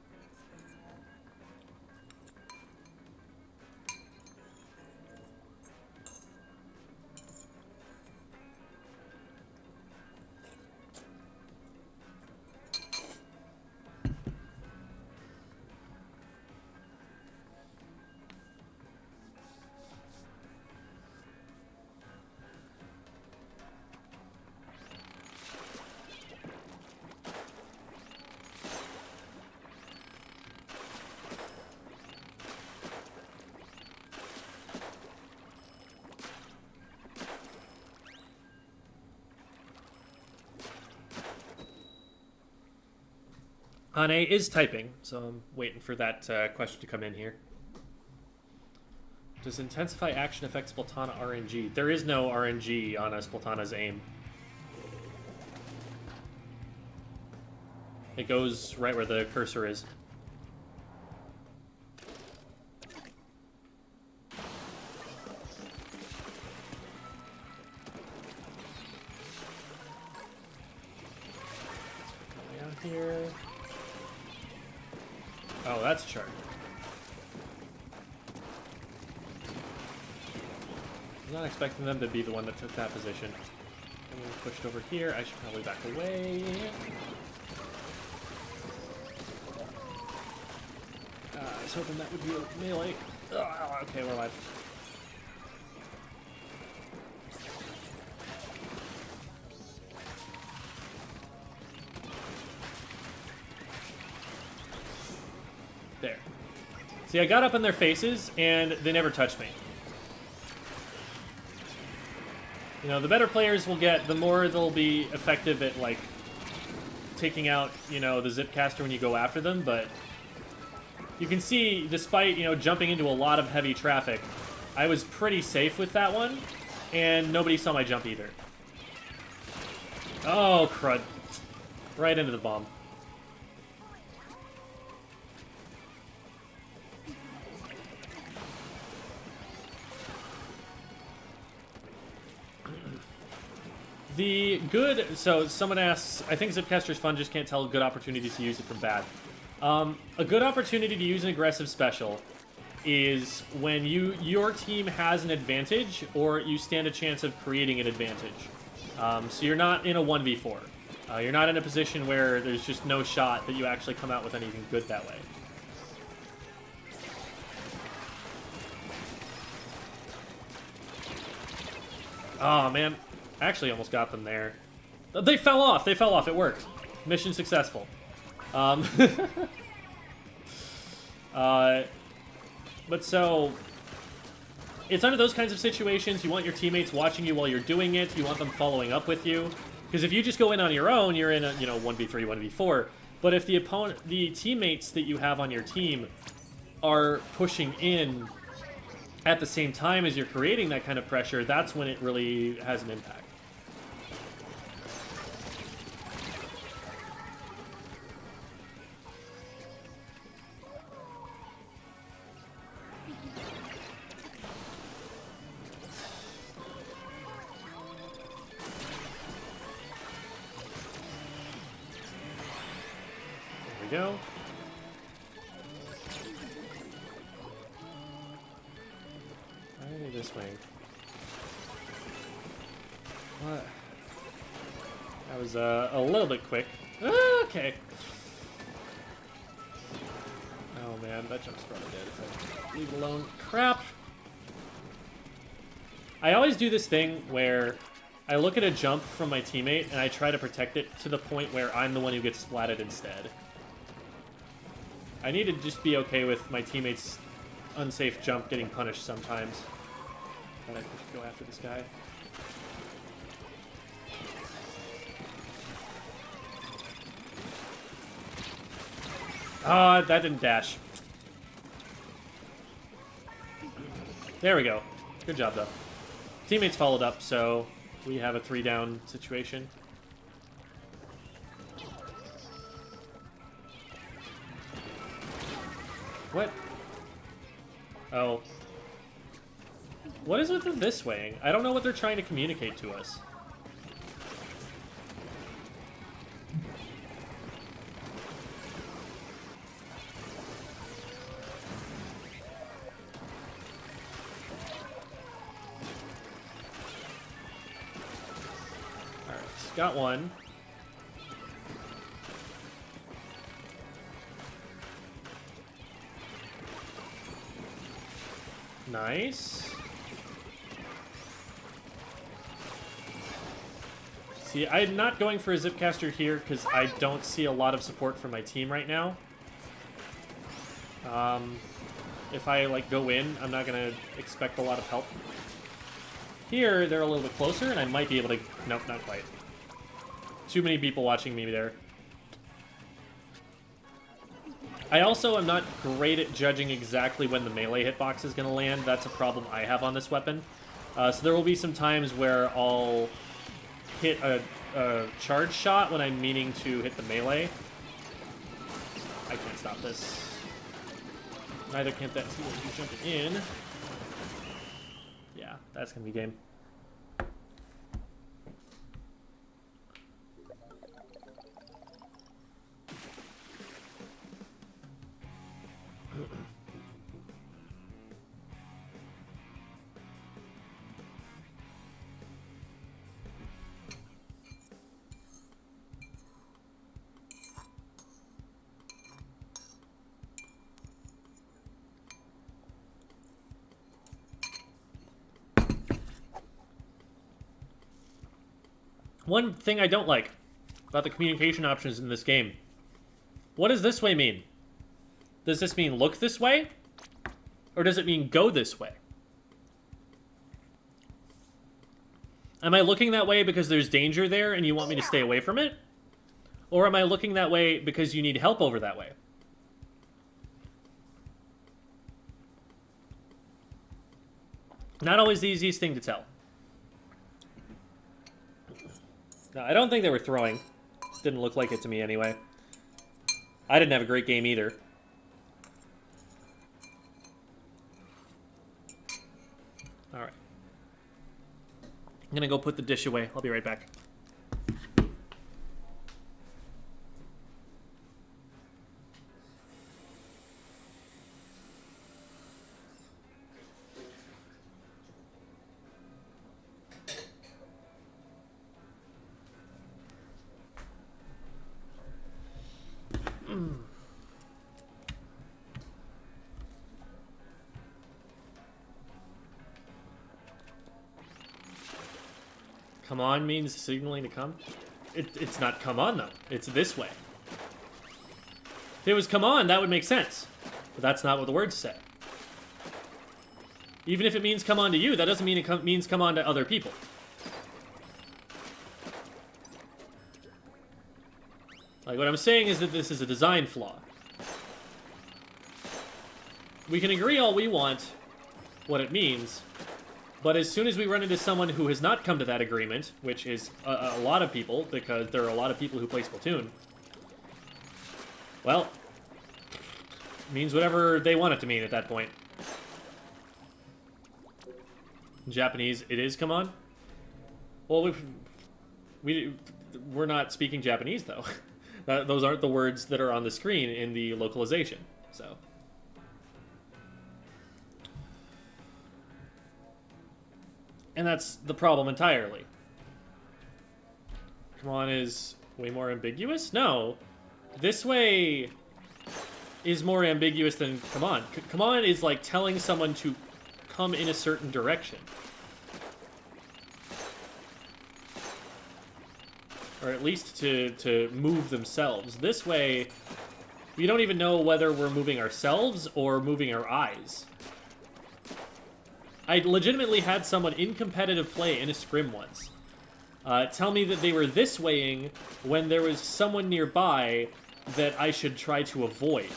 Ane is typing, so I'm waiting for that question to come in here. Does intensify action affect Splatana RNG? There is no RNG on a Splatana's aim. It goes right where the cursor is. Down here. Oh, that's a charge. I was not expecting them to be the one that took that position. I'm getting pushed over here. I should probably back away. I was hoping that would be a melee. Oh, okay, we're alive. There. See, I got up in their faces, and they never touched me. You know, the better players will get, the more they'll be effective at, like, taking out, you know, the Zipcaster when you go after them, but you can see, despite, you know, jumping into a lot of heavy traffic, I was pretty safe with that one, and nobody saw my jump either. Oh, crud. Right into the bomb. The good, so someone asks, I think Zipcaster's fun, just can't tell good opportunities to use it from bad. A good opportunity to use an aggressive special is when your team has an advantage or you stand a chance of creating an advantage. So you're not in a 1v4. You're not in a position where there's just no shot that you actually come out with anything good that way. Oh, man. I actually almost got them there. They fell off. They fell off. It worked. Mission successful. But so, it's under those kinds of situations, you want your teammates watching you while you're doing it. You want them following up with you. Because if you just go in on your own, you're in a, you know, 1v3, 1v4. But if the teammates that you have on your team are pushing in at the same time as you're creating that kind of pressure, that's when it really has an impact. Go. Alright, this way. What? That was a little bit quick. Okay. Oh man, that jump's probably dead if I leave it alone. Crap! I always do this thing where I look at a jump from my teammate and I try to protect it to the point where I'm the one who gets splatted instead. I need to just be okay with my teammate's unsafe jump getting punished sometimes. And I should go after this guy. Ah, that didn't dash. There we go. Good job, though. Teammates followed up, so we have a 3-down situation. What? Oh. What is with this swaying? I don't know what they're trying to communicate to us. Alright, got one. Nice. See, I'm not going for a Zipcaster here because I don't see a lot of support from my team right now. If I, like, go in, I'm not going to expect a lot of help. Here, they're a little bit closer, and I might be able to... Nope, not quite. Too many people watching me there. I also am not great at judging exactly when the melee hitbox is going to land. That's a problem I have on this weapon. So there will be some times where I'll hit a charge shot when I'm meaning to hit the melee. I can't stop this. Neither can that team who's jumping in. Yeah, that's going to be game. One thing I don't like about the communication options in this game. What does this way mean? Does this mean look this way? Or does it mean go this way? Am I looking that way because there's danger there and you want me to stay away from it? Or am I looking that way because you need help over that way? Not always the easiest thing to tell. No, I don't think they were throwing. Didn't look like it to me anyway. I didn't have a great game either. Alright. I'm gonna go put the dish away. I'll be right back. Come on means signaling to come? It's not come on, though. It's this way. If it was come on, that would make sense. But that's not what the words say. Even if it means come on to you, that doesn't mean it means come on to other people. Like, what I'm saying is that this is a design flaw. We can agree all we want what it means, but as soon as we run into someone who has not come to that agreement, which is a lot of people, because there are a lot of people who play Splatoon, well, it means whatever they want it to mean at that point. In Japanese, it is come on? Well, we're not speaking Japanese, though. Those aren't the words that are on the screen in the localization, so... And that's the problem entirely. Come on is way more ambiguous? No. This way is more ambiguous than come on. Come on is like telling someone to come in a certain direction. Or at least to move themselves. This way, we don't even know whether we're moving ourselves or moving our eyes. I legitimately had someone in competitive play in a scrim once tell me that they were this waying when there was someone nearby that I should try to avoid.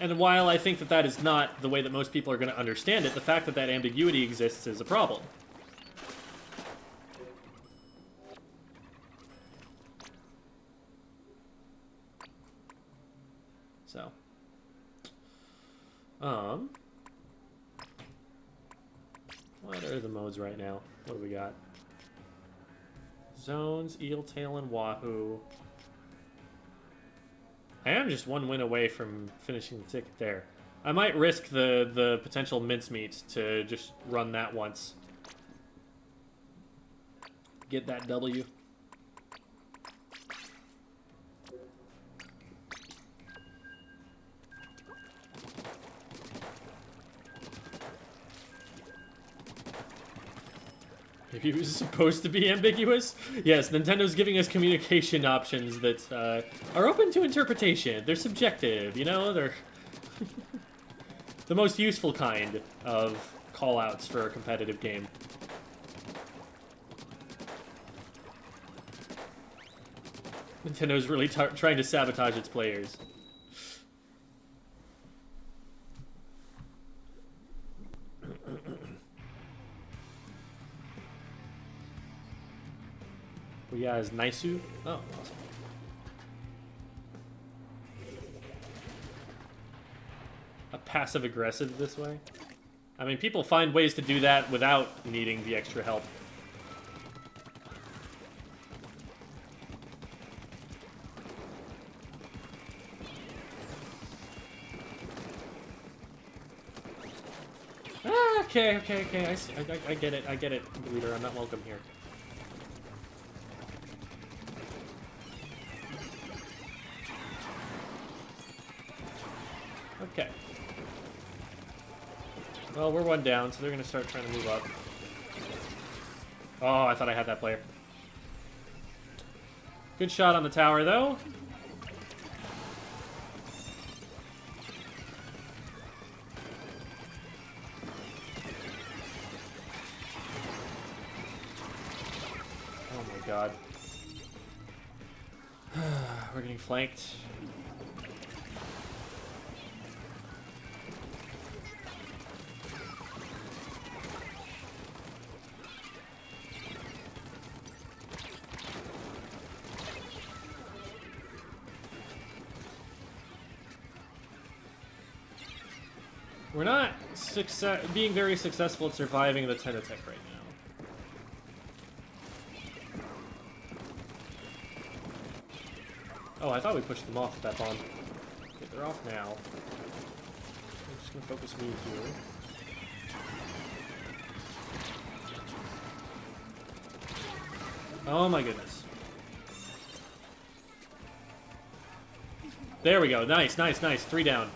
And while I think that that is not the way that most people are going to understand it, the fact that that ambiguity exists is a problem. So... what are the modes right now? What do we got? Zones, Eel Tail, and Wahoo. I am just one win away from finishing the ticket there. I might risk the potential mincemeat to just run that once. Get that W. Maybe it was supposed to be ambiguous? Yes, Nintendo's giving us communication options that are open to interpretation. They're subjective, you know? They're the most useful kind of call-outs for a competitive game. Nintendo's really trying to sabotage its players. Yeah, is Naisu? Oh, awesome. A passive-aggressive this way? I mean, people find ways to do that without needing the extra help. Ah, okay. I see. I get it. I get it, leader. I'm not welcome here. Okay. Well, we're one down, so they're going to start trying to move up. Oh, I thought I had that player. Good shot on the tower, though. Oh my god. We're getting flanked. We're not being very successful at surviving the 10 attack right now. Oh, I thought we pushed them off with that bomb. Okay, they're off now. I'm just gonna focus me here. Oh my goodness. There we go. Nice, nice, nice. 3 down.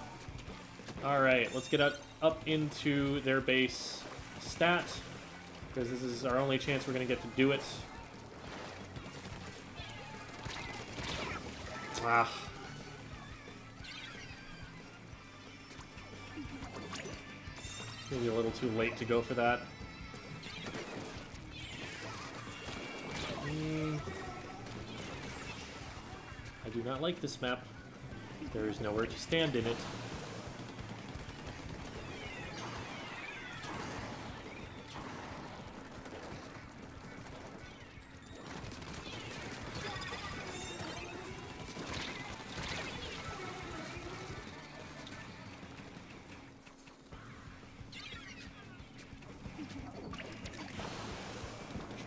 Alright, let's get up into their base stat, because this is our only chance we're going to get to do it. Ah. Maybe a little too late to go for that. I do not like this map. There is nowhere to stand in it.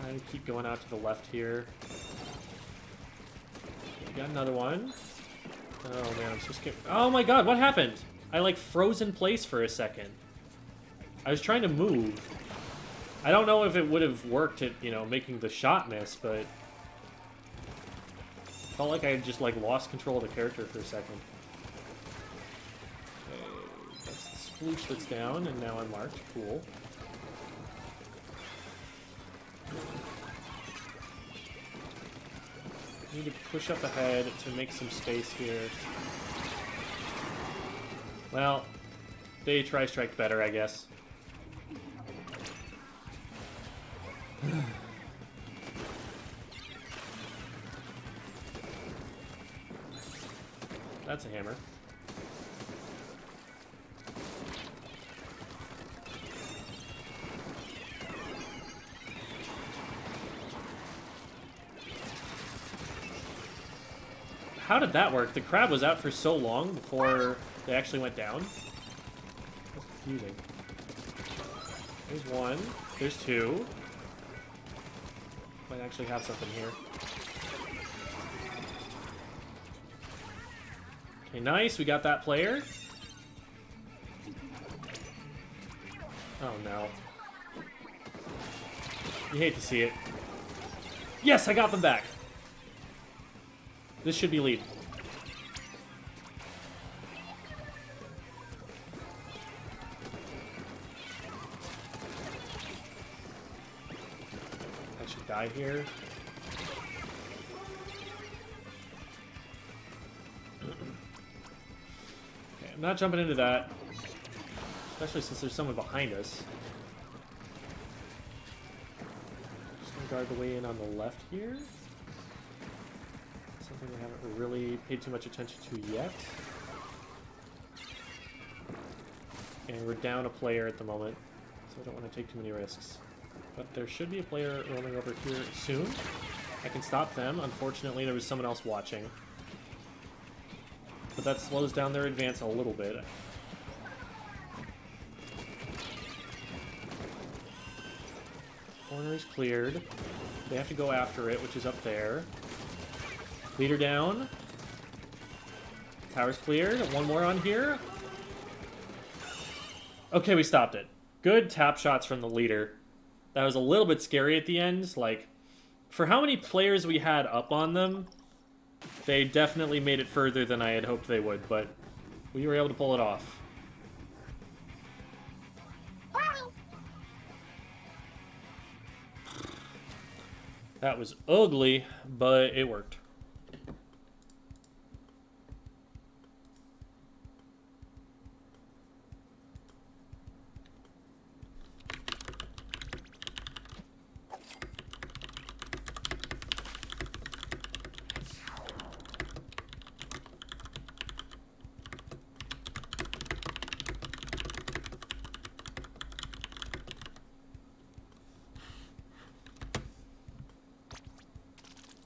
Trying to keep going out to the left here. We got another one. Oh man, I'm so scared. Oh my god, what happened? I like froze in place for a second. I was trying to move. I don't know if it would have worked at, you know, making the shot miss, but felt like I had just like lost control of the character for a second. Okay, that's the sploosh that's down, and now I'm marked. Cool. Need to push up ahead to make some space here. Well, they tri-strike better, I guess. That's a hammer. How did that work? The crab was out for so long before they actually went down. That's confusing. There's one. There's two. Might actually have something here. Okay, nice. We got that player. Oh, no. You hate to see it. Yes, I got them back. This should be lead. I should die here. Okay, I'm not jumping into that. Especially since there's someone behind us. Just gonna guard the way in on the left here. Something we haven't really paid too much attention to yet. And we're down a player at the moment, so I don't want to take too many risks. But there should be a player rolling over here soon. I can stop them. Unfortunately, there was someone else watching. But that slows down their advance a little bit. Corner is cleared. They have to go after it, which is up there. Leader down. Tower's cleared. One more on here. Okay, we stopped it. Good tap shots from the leader. That was a little bit scary at the end. Like, for how many players we had up on them, they definitely made it further than I had hoped they would, but we were able to pull it off. That was ugly, but it worked.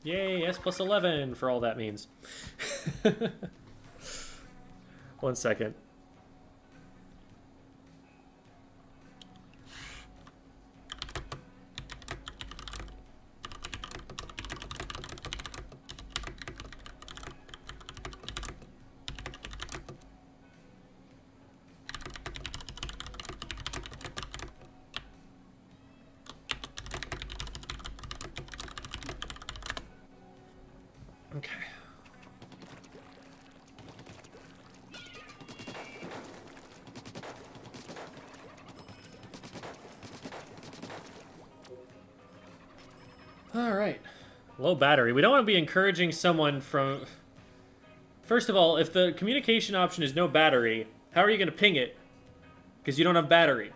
Yay, S plus 11 for all that means. 1 second. Okay. All right. Low battery. We don't want to be encouraging someone from... First of all, if the communication option is no battery, how are you going to ping it? Because you don't have battery.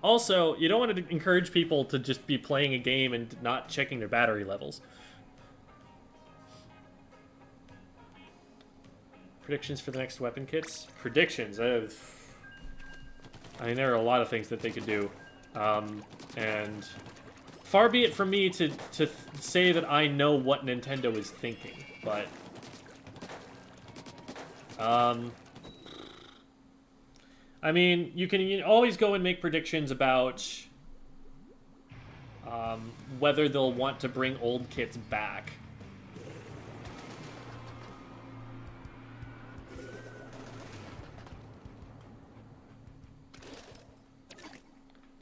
Also, you don't want to encourage people to just be playing a game and not checking their battery levels. Predictions for the next weapon kits? Predictions. I mean, there are a lot of things that they could do. And far be it from me to say that I know what Nintendo is thinking, but... I mean, you can always go and make predictions about whether they'll want to bring old kits back.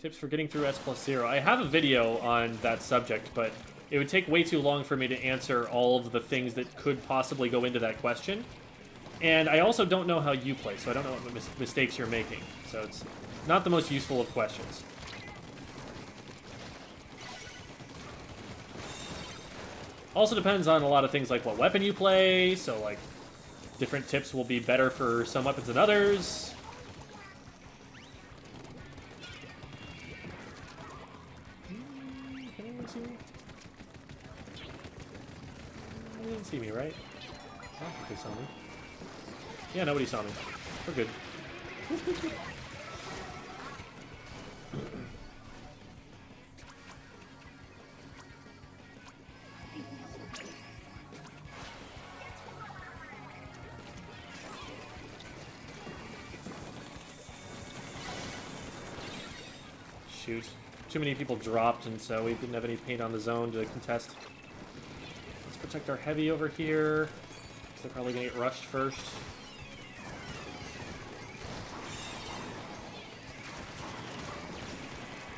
Tips for getting through S+0. I have a video on that subject, but it would take way too long for me to answer all of the things that could possibly go into that question. And I also don't know how you play, so I don't know what mistakes you're making. So it's not the most useful of questions. Also depends on a lot of things like what weapon you play, so like different tips will be better for some weapons than others. Can anyone see me? They didn't see me, right? I don't think they saw me. Yeah, nobody saw me. We're good. Shoot. Too many people dropped, and so we didn't have any paint on the zone to contest. Let's protect our heavy over here. They're probably gonna get rushed first.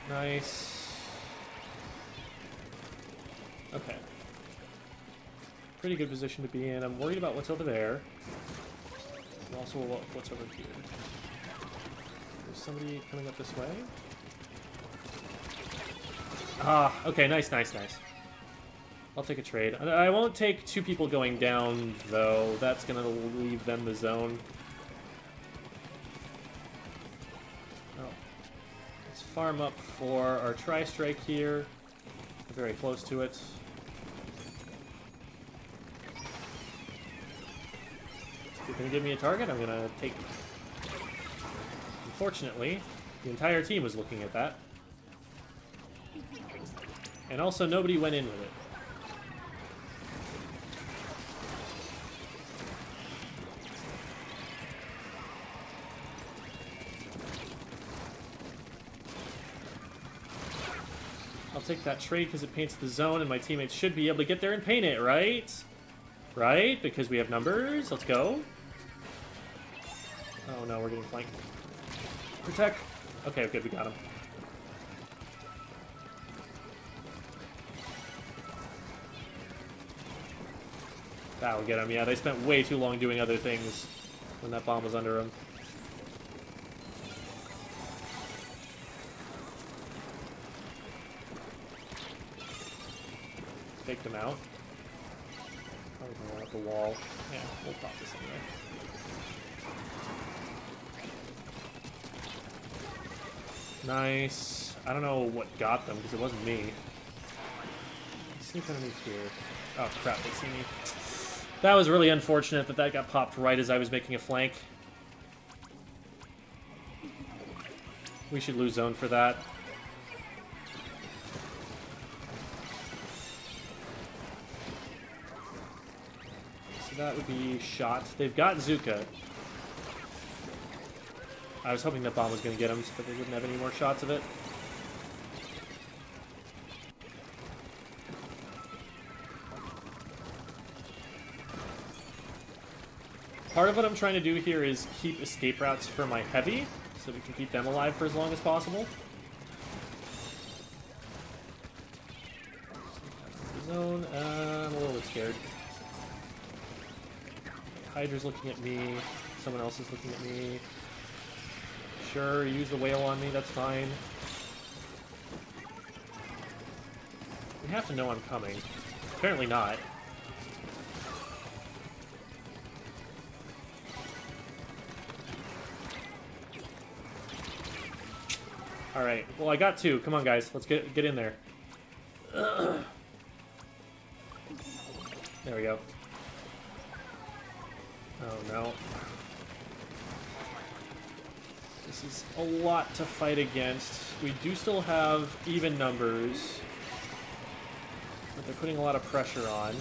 Nice. Okay. Pretty good position to be in. I'm worried about what's over there. And also what's over here. There's somebody coming up this way. Ah, okay, nice, nice, nice. I'll take a trade. I won't take 2 people going down, though. That's gonna leave them the zone. Farm up for our tri-strike here. We're very close to it. If you're gonna give me a target, I'm gonna take it. Unfortunately, the entire team was looking at that. And also, nobody went in with it. I'll take that trade because it paints the zone, and my teammates should be able to get there and paint it, right? Right? Because we have numbers. Let's go. Oh no, we're getting flanked. Protect. Okay, good, we got him. That'll get him. Yeah, they spent way too long doing other things when that bomb was under him. faked him out. Probably going up the wall. Yeah, we'll pop this anyway. Nice. I don't know what got them because it wasn't me. Sneak underneath here. Oh crap, they see me. That was really unfortunate that that got popped right as I was making a flank. We should lose zone for that. So that would be shot. They've got Zuka. I was hoping that bomb was going to get him so that they wouldn't have any more shots of it. Part of what I'm trying to do here is keep escape routes for my heavy, so we can keep them alive for as long as possible. Zone, I'm a little bit scared. Hydra's looking at me, someone else is looking at me. Sure, use the whale on me, that's fine. We have to know I'm coming. Apparently not. Alright, well I got two. Come on guys, let's get in there. There we go. Oh no. This is a lot to fight against. We do still have even numbers, but they're putting a lot of pressure on.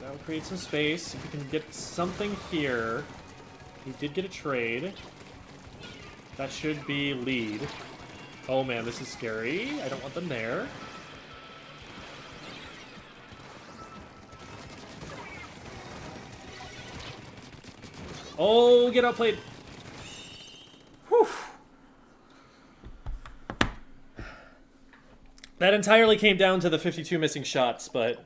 That will create some space. If we can get something here. We did get a trade. That should be lead. Oh man, this is scary. I don't want them there. Oh, get outplayed. Whew. That entirely came down to the 52 missing shots, but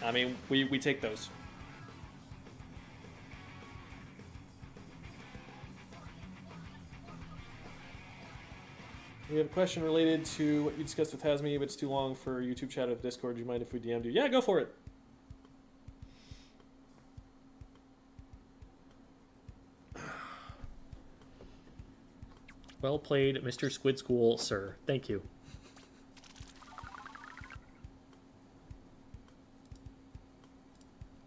I mean, we take those. We have a question related to what you discussed with Hazmy, but it's too long for YouTube chat or Discord. Do you mind if we DM'd you? Yeah, go for it. Well played, Mr. Squid School, sir. Thank you.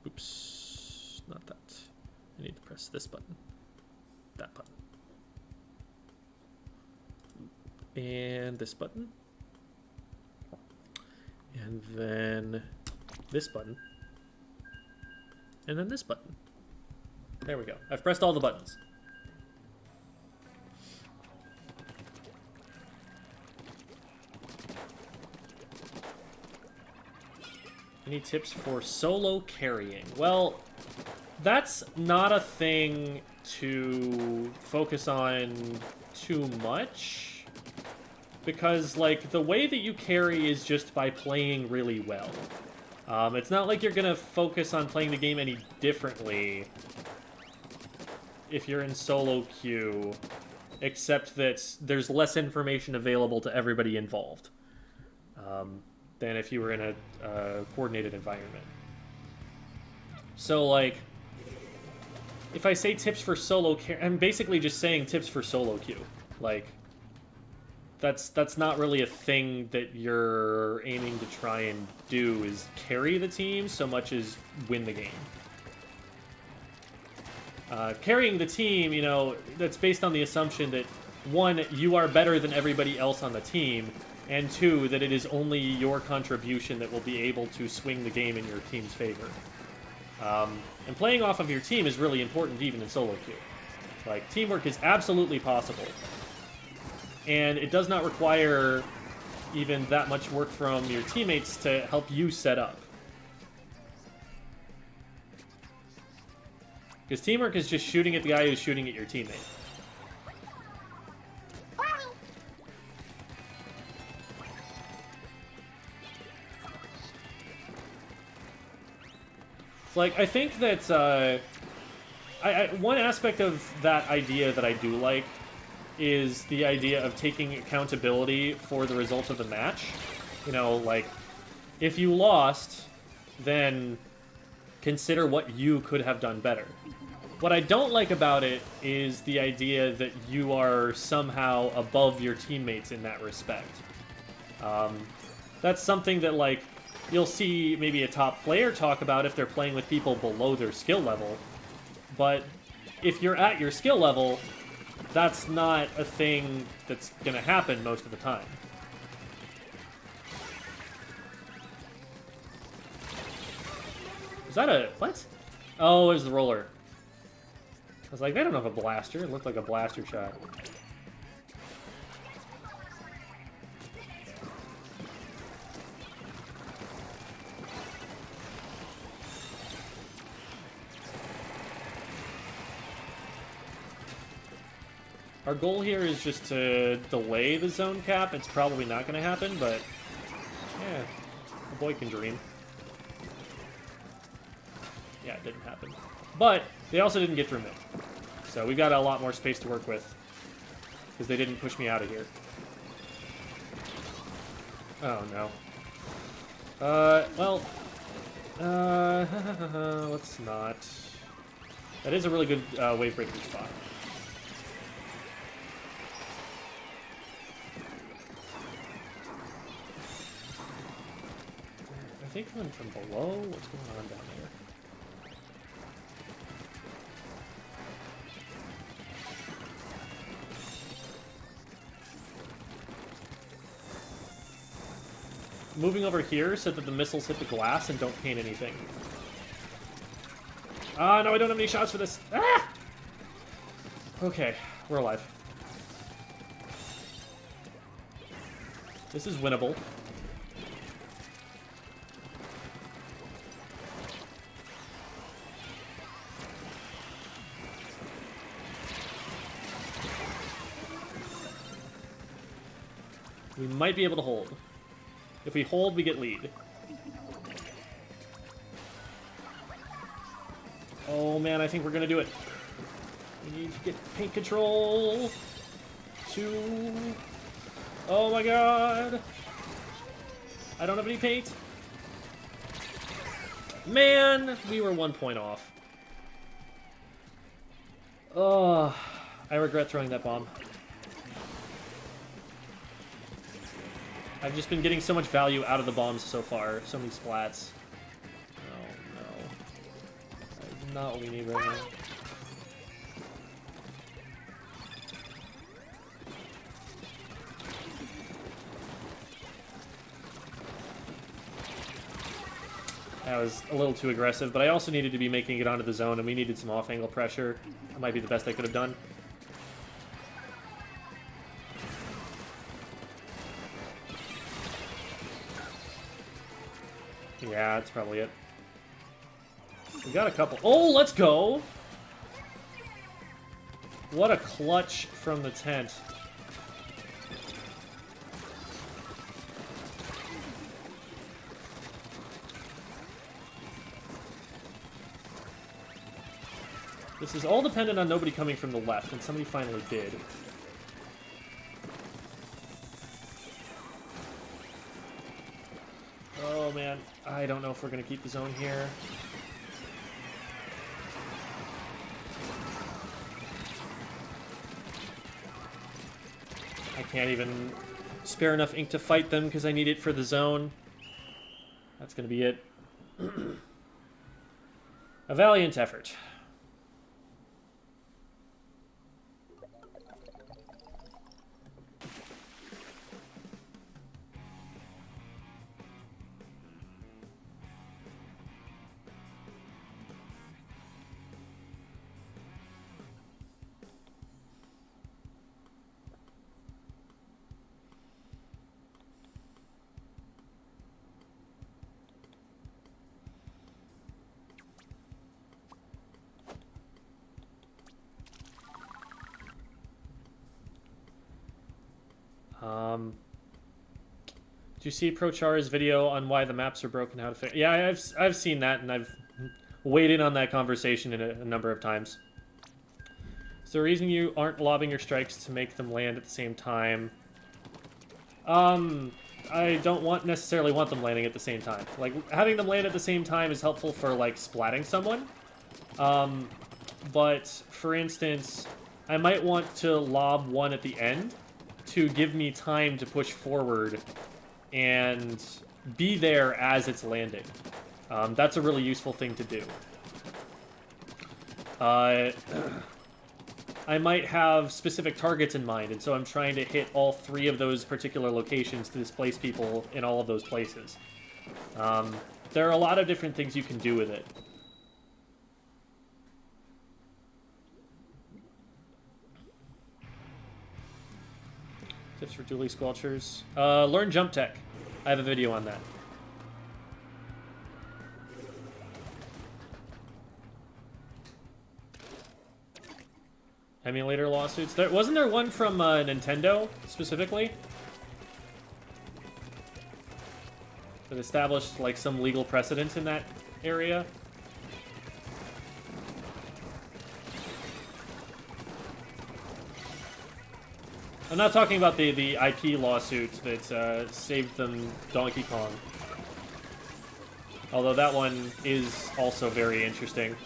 Oops, not that. I need to press this button. That button. And this button. And then this button. And then this button. There we go. I've pressed all the buttons. Any tips for solo carrying? Well, that's not a thing to focus on too much. Because, like, the way that you carry is just by playing really well. It's not like you're gonna focus on playing the game any differently if you're in solo queue, except that there's less information available to everybody involved. Than if you were in a coordinated environment. So, like, if I say tips for solo carry, I'm basically just saying tips for solo queue. Like, that's not really a thing that you're aiming to try and do, is carry the team so much as win the game. Carrying the team, you know, that's based on the assumption that, one, you are better than everybody else on the team, and two, that it is only your contribution that will be able to swing the game in your team's favor. And playing off of your team is really important even in solo queue. Like, teamwork is absolutely possible. And it does not require even that much work from your teammates to help you set up. Because teamwork is just shooting at the guy who's shooting at your teammate. Like, I think that, one aspect of that idea that I do like is the idea of taking accountability for the result of the match. You know, like, if you lost, then consider what you could have done better. What I don't like about it is the idea that you are somehow above your teammates in that respect. That's something that, like, you'll see maybe a top player talk about if they're playing with people below their skill level. But if you're at your skill level, that's not a thing that's going to happen most of the time. Is that a... what? Oh, it was the roller. I was like, they don't have a blaster. It looked like a blaster shot. Our goal here is just to delay the zone cap. It's probably not going to happen, but yeah, a boy can dream. Yeah, it didn't happen. But they also didn't get through mid. So we've got a lot more space to work with because they didn't push me out of here. Oh, no. Well, let's not. That is a really good wave breaking spot. I think coming from below? What's going on down there? Moving over here so that the missiles hit the glass and don't paint anything. Ah, no, I don't have any shots for this. Ah! Okay, we're alive. This is winnable. We might be able to hold. If we hold, we get lead. Oh man, I think we're gonna do it. We need to get paint control. 2. Oh my god. I don't have any paint. Man, we were 1 point off. Oh, I regret throwing that bomb. I've just been getting so much value out of the bombs so far. So many splats. Oh, no. That is not what we need right now. That was a little too aggressive, but I also needed to be making it onto the zone, and we needed some off-angle pressure. That might be the best I could have done. Yeah, that's probably it. We got a couple. Oh, let's go! What a clutch from the tent. This is all dependent on nobody coming from the left, and somebody finally did. Oh man, I don't know if we're gonna keep the zone here. I can't even spare enough ink to fight them because I need it for the zone. That's gonna be it. A valiant effort. Do you see ProChar's video on why the maps are broken, how to fix? Yeah, I've seen that, and I've weighed in on that conversation a number of times. So the reason you aren't lobbing your strikes to make them land at the same time. I don't necessarily want them landing at the same time. Like, having them land at the same time is helpful for, like, splatting someone. But, for instance, I might want to lob one at the end to give me time to push forward and be there as it's landing. That's a really useful thing to do. I might have specific targets in mind, and so I'm trying to hit all 3 of those particular locations to displace people in all of those places. There are a lot of different things you can do with it. Tips for dually squelchers. Learn jump tech. I have a video on that. Emulator lawsuits. Wasn't there one from Nintendo, specifically? That established, like, some legal precedent in that area? I'm not talking about the IP lawsuit that saved them Donkey Kong. Although that one is also very interesting.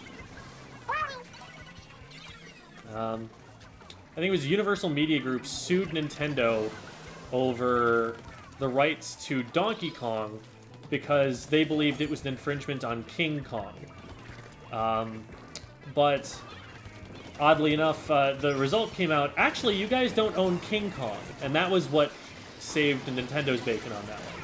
I think it was Universal Media Group sued Nintendo over the rights to Donkey Kong because they believed it was an infringement on King Kong. But oddly enough, the result came out, actually, you guys don't own King Kong. And that was what saved Nintendo's bacon on that one.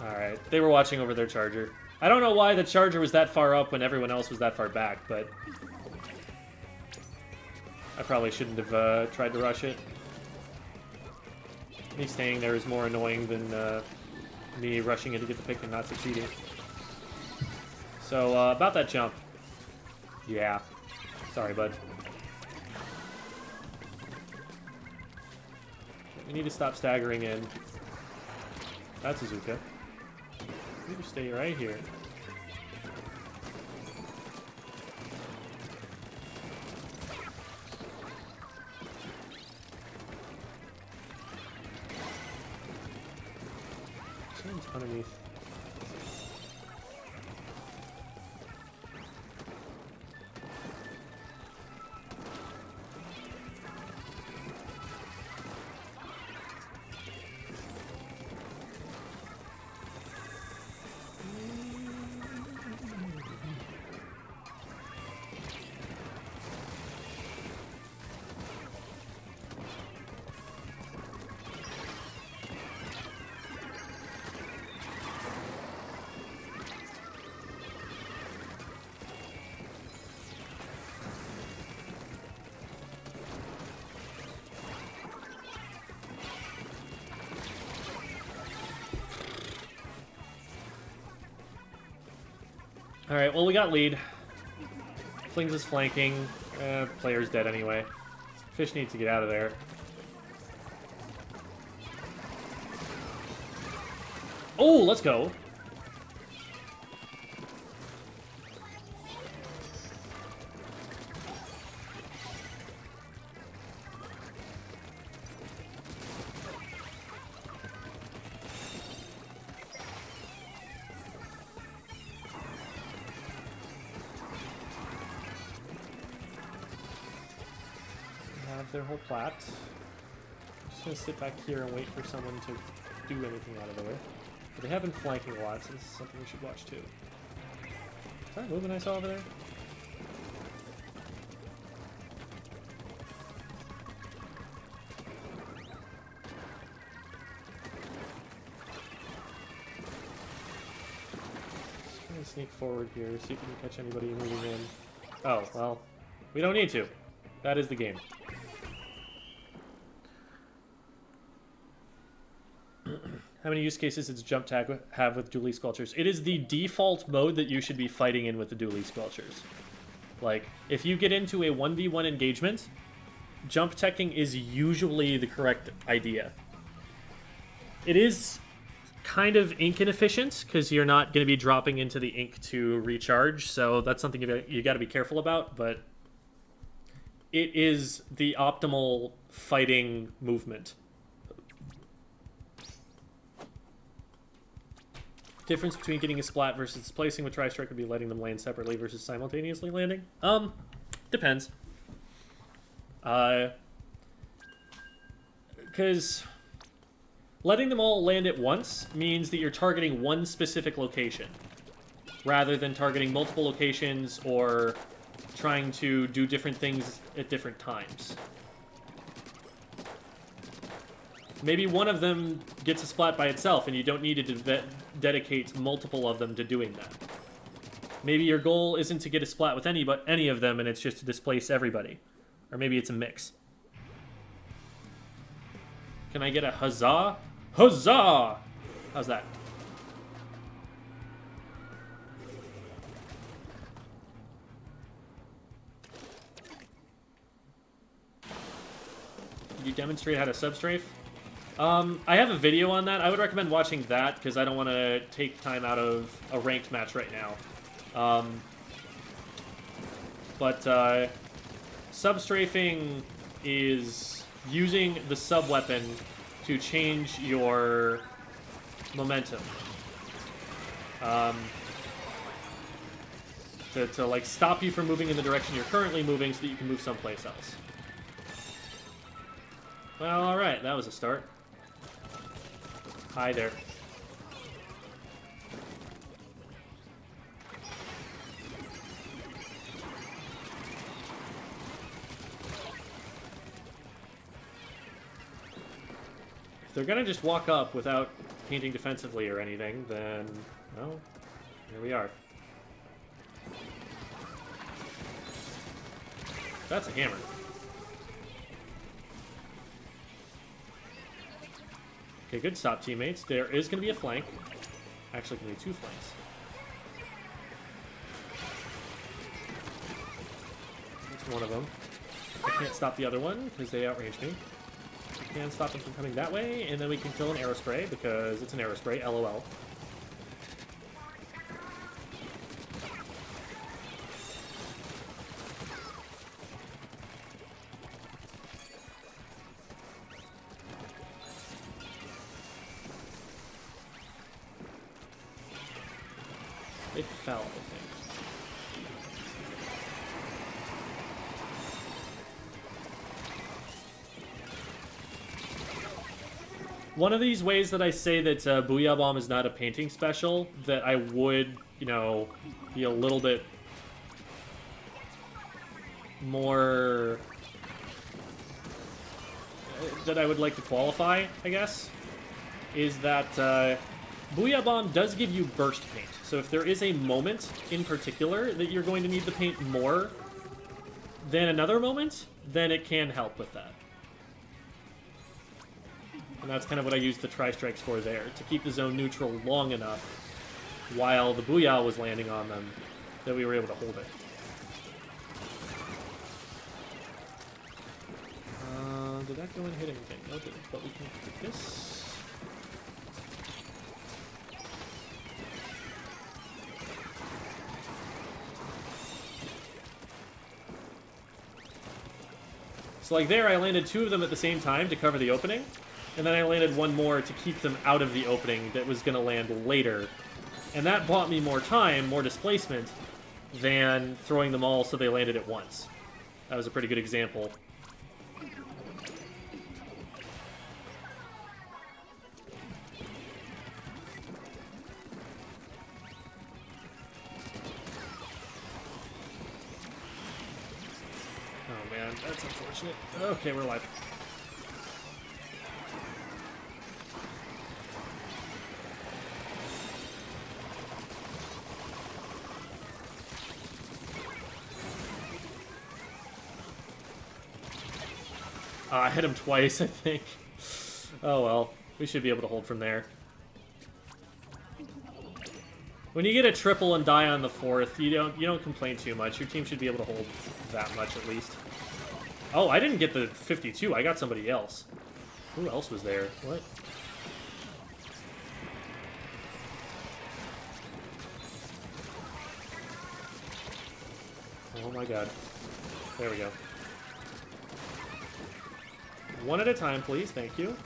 Alright, they were watching over their charger. I don't know why the charger was that far up when everyone else was that far back, but I probably shouldn't have tried to rush it. Me staying there is more annoying than me rushing it to get the pick and not succeeding. So, about that jump. Yeah. Sorry, bud. We need to stop staggering in. That's Azuka. You just stay right here. Someone's underneath. Alright, well, we got lead. Flings is flanking. Player's dead anyway. Fish needs to get out of there. Oh, let's go. Their whole plat. I'm just gonna sit back here and wait for someone to do anything out of the way. But they have been flanking a lot, so this is something we should watch too. Is that movement I saw over there? Just gonna sneak forward here, see if we can catch anybody moving in. Oh, well, we don't need to. That is the game. How many use cases does jump tag have with dually sculptures? It is the default mode that you should be fighting in with the dually sculptures. Like, if you get into a 1v1 engagement, jump teching is usually the correct idea. It is kind of ink inefficient, because you're not going to be dropping into the ink to recharge, so that's something you got to be careful about, but it is the optimal fighting movement. Difference between getting a splat versus displacing with Tri-Strike would be letting them land separately versus simultaneously landing? Depends. Because letting them all land at once means that you're targeting one specific location, rather than targeting multiple locations or trying to do different things at different times. Maybe one of them gets a splat by itself, and you don't need to dedicate multiple of them to doing that. Maybe your goal isn't to get a splat with any of them, and it's just to displace everybody. Or maybe it's a mix. Can I get a huzzah? Huzzah! How's that? Did you demonstrate how to substrafe? I have a video on that. I would recommend watching that, because I don't want to take time out of a ranked match right now. Substrafing is using the sub-weapon to change your momentum. To like, stop you from moving in the direction you're currently moving so that you can move someplace else. Well, alright, that was a start. Hi there. If they're gonna just walk up without painting defensively or anything, then, well, here we are. That's a hammer. Okay, good stop, teammates. There is going to be a flank. Actually, going to be two flanks. That's one of them. I can't stop the other one because they outranged me. I can stop them from coming that way, and then we can kill an aerospray because it's an aerospray. LOL. They fell, I think. One of these ways that I say that Booyah Bomb is not a painting special, that I would, you know, be a little bit more... that I would like to qualify, I guess, is that Booyah Bomb does give you burst paint. So if there is a moment in particular that you're going to need the paint more than another moment, then it can help with that. And that's kind of what I used the Tri-Strikes for there, to keep the zone neutral long enough while the Booyah was landing on them that we were able to hold it. Did that go and hit anything? No, it didn't, but we can take this. So like there, I landed two of them at the same time to cover the opening, and then I landed one more to keep them out of the opening that was going to land later. And that bought me more time, more displacement, than throwing them all so they landed at once. That was a pretty good example. That's unfortunate. Okay, we're alive. I hit him twice, I think. Oh well. We should be able to hold from there. When you get a triple and die on the fourth, you don't complain too much. Your team should be able to hold that much at least. Oh, I didn't get the 52. I got somebody else. Who else was there? What? Oh my god. There we go. One at a time, please. Thank you.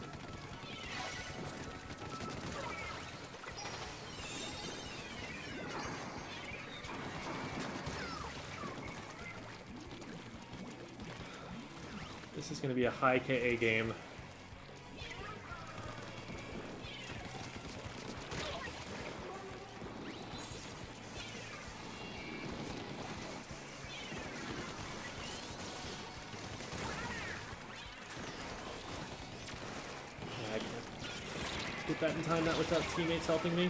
This is going to be a high KA game. Get that in time, not without teammates helping me.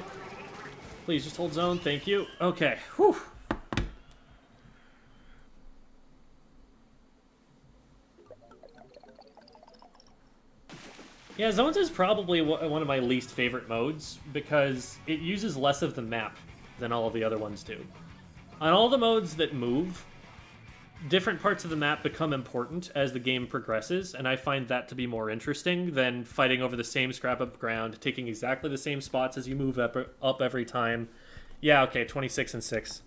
Please, just hold zone. Thank you. Okay. Whew. Yeah, zones is probably one of my least favorite modes because it uses less of the map than all of the other ones do. On all the modes that move, different parts of the map become important as the game progresses, and I find that to be more interesting than fighting over the same scrap of ground, taking exactly the same spots as you move up every time. Yeah, okay, 26 and 6.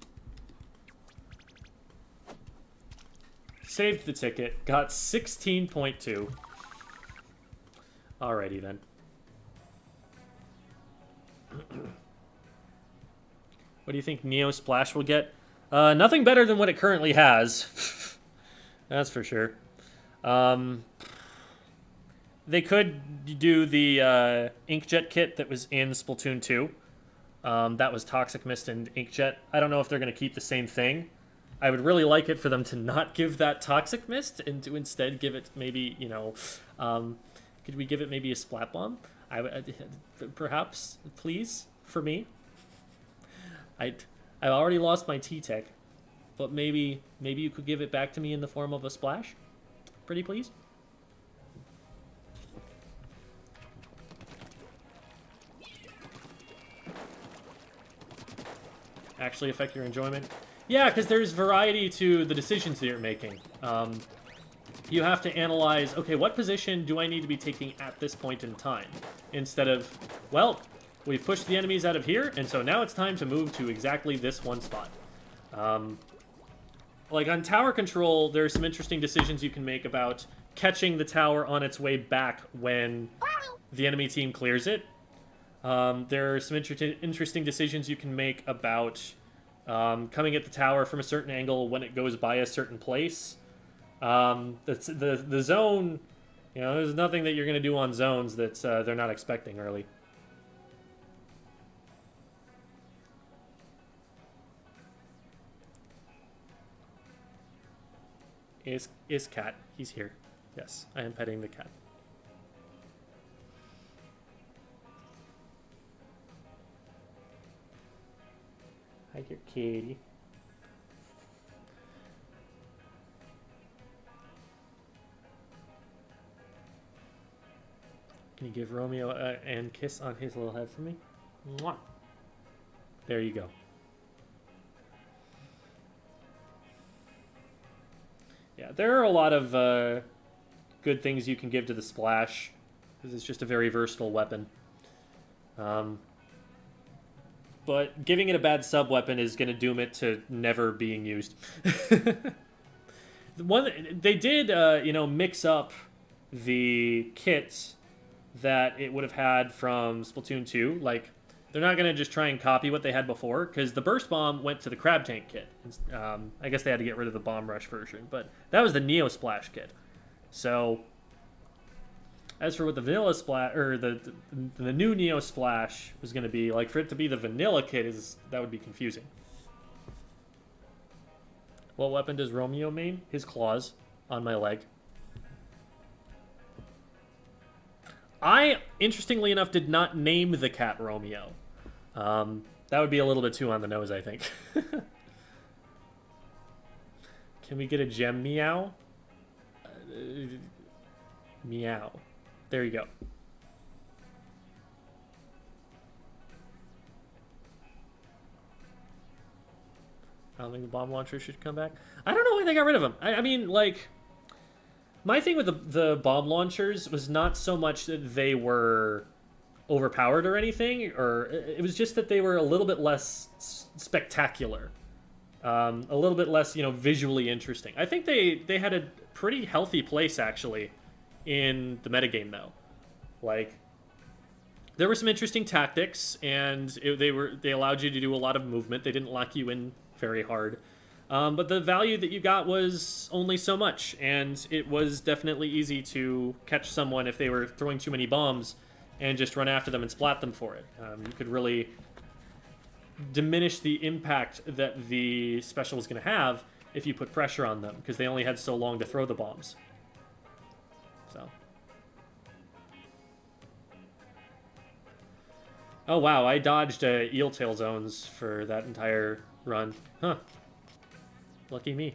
Saved the ticket, got 16.2. Alrighty then. What do you think Neo Splash will get? Nothing better than what it currently has. That's for sure. They could do the Inkjet kit that was in Splatoon 2. That was Toxic Mist and Inkjet. I don't know if they're going to keep the same thing. I would really like it for them to not give that Toxic Mist and to instead give it maybe, you know... could we give it maybe a Splat Bomb? Perhaps, please, for me. I've already lost my T-Tech, but maybe you could give it back to me in the form of a splash? Pretty please? Actually affect your enjoyment? Yeah, because there's variety to the decisions that you're making. You have to analyze, okay, what position do I need to be taking at this point in time? Instead of, well, we've pushed the enemies out of here, and so now it's time to move to exactly this one spot. Like on tower control, there are some interesting decisions you can make about catching the tower on its way back when the enemy team clears it. There are some interesting decisions you can make about coming at the tower from a certain angle when it goes by a certain place. The zone, you know, there's nothing that you're going to do on zones that they're not expecting early. Is cat. He's here. Yes, I am petting the cat. Hi, your kitty. Can you give Romeo a kiss on his little head for me? Mwah. There you go. Yeah, there are a lot of good things you can give to the Splash, because it's just a very versatile weapon. But giving it a bad sub-weapon is going to doom it to never being used. They did, you know, mix up the kits that it would have had from Splatoon 2. Like, they're not going to just try and copy what they had before, because the Burst Bomb went to the Crab Tank kit. I guess they had to get rid of the Bomb Rush version, but that was the Neo Splash kit. So, as for what the Vanilla Splash, or the new Neo Splash was going to be, like, for it to be the Vanilla kit, that would be confusing. What weapon does Romeo main? His claws on my leg. I, interestingly enough, did not name the cat Romeo. That would be a little bit too on the nose, I think. Can we get a gem meow? Meow. There you go. I don't think the bomb launcher should come back. I don't know why they got rid of them. I mean, like, my thing with the bomb launchers was not so much that they were overpowered or anything, or it was just that they were a little bit less spectacular. A little bit less, visually interesting. I think they had a pretty healthy place, actually, in the metagame, though. Like, there were some interesting tactics, and they allowed you to do a lot of movement. They didn't lock you in very hard. But the value that you got was only so much, and it was definitely easy to catch someone if they were throwing too many bombs and just run after them and splat them for it. You could really diminish the impact that the special was going to have if you put pressure on them, because they only had so long to throw the bombs. So. Oh wow, I dodged eel tail zones for that entire run. Huh. Lucky me.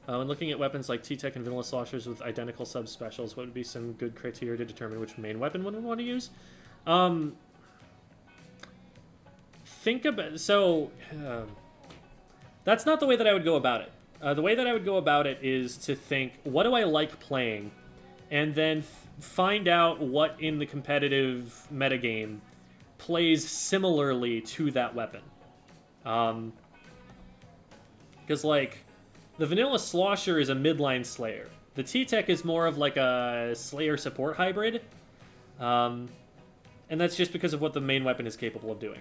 When looking at weapons like T-Tech and Vanilla Sloshers with identical sub-specials, what would be some good criteria to determine which main weapon one would want to use? Think about... So, that's not the way that I would go about it. The way that I would go about it is to think, what do I like playing? And then find out what in the competitive metagame plays similarly to that weapon. Because, like, the Vanilla Slosher is a midline Slayer. The T-Tech is more of like a Slayer support hybrid. And that's just because of what the main weapon is capable of doing.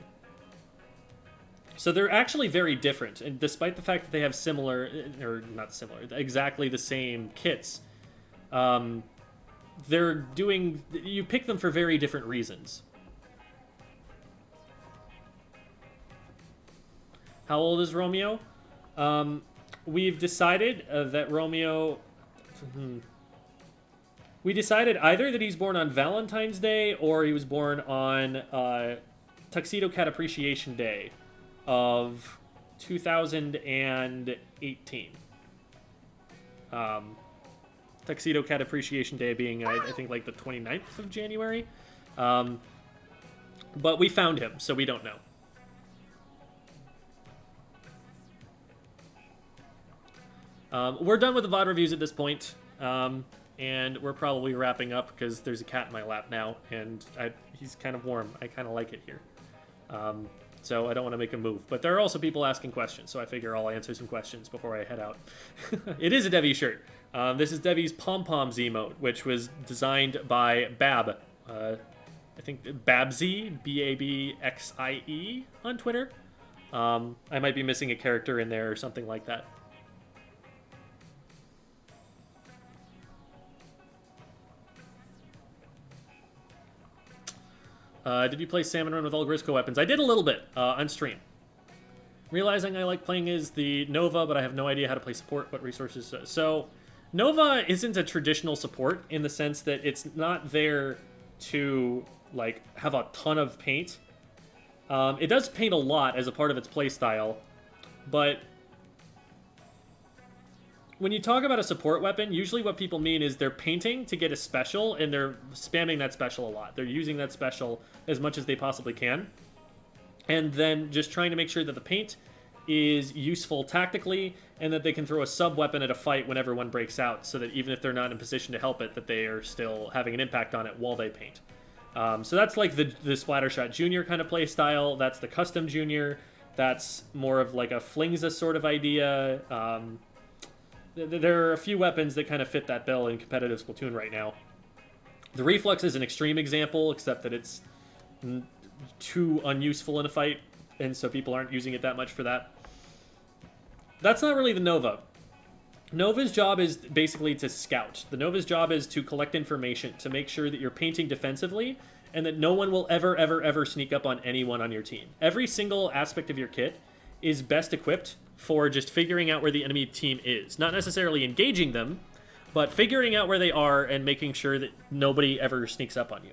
So they're actually very different. And despite the fact that they have similar, or not similar, exactly the same kits, they're doing... You pick them for very different reasons. How old is Romeo? We've decided that Romeo... We decided either that he's born on Valentine's Day or he was born on Tuxedo Cat Appreciation Day of 2018. Tuxedo Cat Appreciation Day being, I think, like the 29th of January. But we found him, so we don't know. We're done with the VOD reviews at this point, and we're probably wrapping up because there's a cat in my lap now, and he's kind of warm. I kind of like it here. So I don't want to make him move. But there are also people asking questions, so I figure I'll answer some questions before I head out. It is a Devi shirt. This is Devi's Pom-Poms emote, which was designed by Bab. I think Babxie, B-A-B-X-I-E on Twitter. I might be missing a character in there or something like that. Did you play Salmon Run with all Grisco weapons? I did a little bit on stream. Realizing I like playing as the Nova, but I have no idea how to play support. What resources? So, Nova isn't a traditional support in the sense that it's not there to like have a ton of paint. It does paint a lot as a part of its playstyle, but when you talk about a support weapon, usually what people mean is they're painting to get a special, and they're spamming that special a lot. They're using that special as much as they possibly can, and then just trying to make sure that the paint is useful tactically, and that they can throw a sub-weapon at a fight whenever one breaks out, so that even if they're not in position to help it, that they are still having an impact on it while they paint. So that's like the Splattershot Junior kind of play style. That's the Custom Junior. That's more of like a Flingza sort of idea. There are a few weapons that kind of fit that bill in competitive Splatoon right now. The Reflux is an extreme example, except that it's too unuseful in a fight, and so people aren't using it that much for that. That's not really the Nova. Nova's job is basically to scout. The Nova's job is to collect information, to make sure that you're painting defensively, and that no one will ever, ever, ever sneak up on anyone on your team. Every single aspect of your kit is best equipped for just figuring out where the enemy team is. Not necessarily engaging them, but figuring out where they are and making sure that nobody ever sneaks up on you.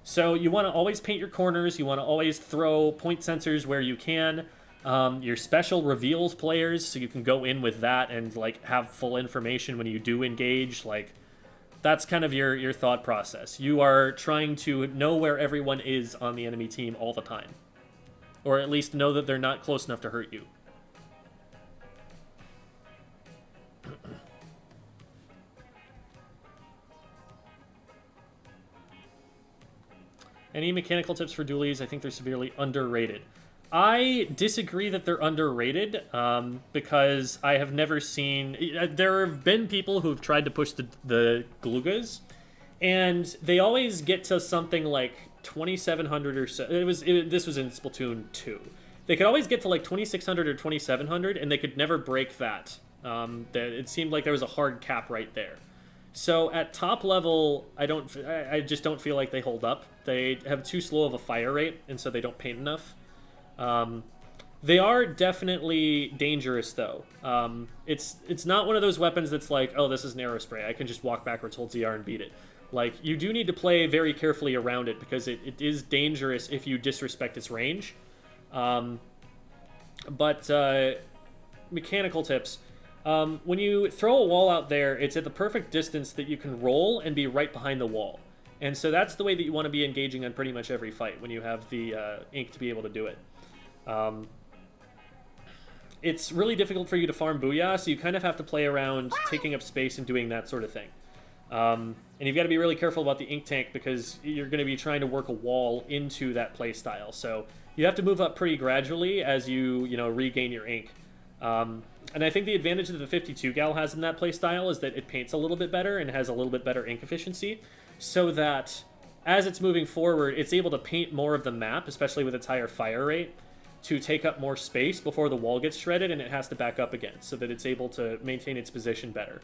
So you want to always paint your corners, you want to always throw point sensors where you can. Your special reveals players, so you can go in with that and like have full information when you do engage. Like, that's kind of your thought process. You are trying to know where everyone is on the enemy team all the time. or at least know that they're not close enough to hurt you. Any mechanical tips for dualies? I think they're severely underrated. I disagree that they're underrated, because I have never seen... There have been people who have tried to push the Glugas, and they always get to something like 2,700 or so. This was in Splatoon 2. They could always get to like 2,600 or 2,700, and they could never break that. It seemed like there was a hard cap right there. So at top level, I just don't feel like they hold up. They have too slow of a fire rate, and so they don't paint enough. They are definitely dangerous, though. It's not one of those weapons that's like, oh, this is an arrow spray. I can just walk backwards, hold ZR, and beat it. Like, you do need to play very carefully around it, because it is dangerous if you disrespect its range. Mechanical tips. When you throw a wall out there, it's at the perfect distance that you can roll and be right behind the wall. And so that's the way that you want to be engaging on pretty much every fight when you have the ink to be able to do it. It's really difficult for you to farm Booyah, so you kind of have to play around taking up space and doing that sort of thing. And you've got to be really careful about the ink tank, because you're going to be trying to work a wall into that playstyle. So you have to move up pretty gradually as you regain your ink. And I think the advantage that the 52 gal has in that playstyle is that it paints a little bit better and has a little bit better ink efficiency, so that as it's moving forward, it's able to paint more of the map, especially with its higher fire rate, to take up more space before the wall gets shredded and it has to back up again, so that it's able to maintain its position better.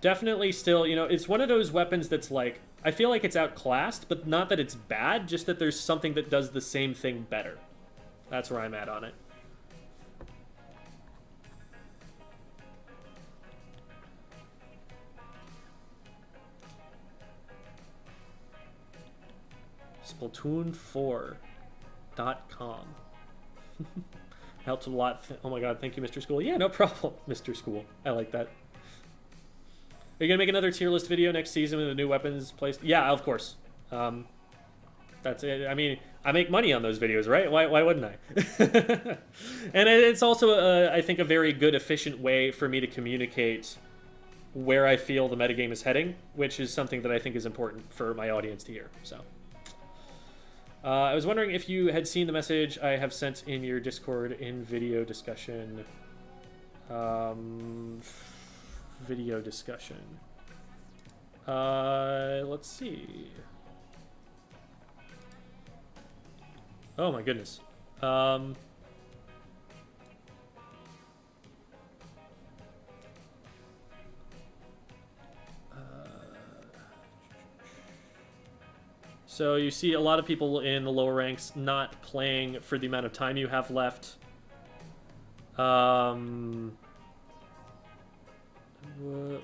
Definitely still, it's one of those weapons that's like, I feel like it's outclassed, but not that it's bad, just that there's something that does the same thing better. That's where I'm at on it. Splatoon4.com. Helped a lot. Oh my god, thank you, Mr. School. Yeah, no problem, Mr. School. I like that. Are you gonna make another tier list video next season with the new weapons placed? Yeah, of course. That's it. I mean, I make money on those videos, right? Why wouldn't I? And it's also, I think, a very good, efficient way for me to communicate where I feel the metagame is heading, which is something that I think is important for my audience to hear. So, I was wondering if you had seen the message I have sent in your Discord in video discussion. Video discussion. Let's see. Oh my goodness. So you see a lot of people in the lower ranks not playing for the amount of time you have left.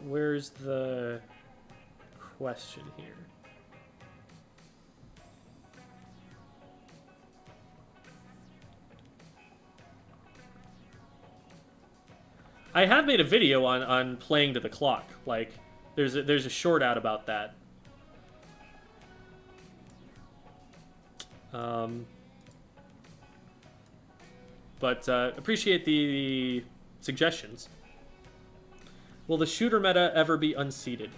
Where's the question here? I have made a video on playing to the clock. Like, there's a short out about that. Appreciate the suggestions. Will the shooter meta ever be unseated?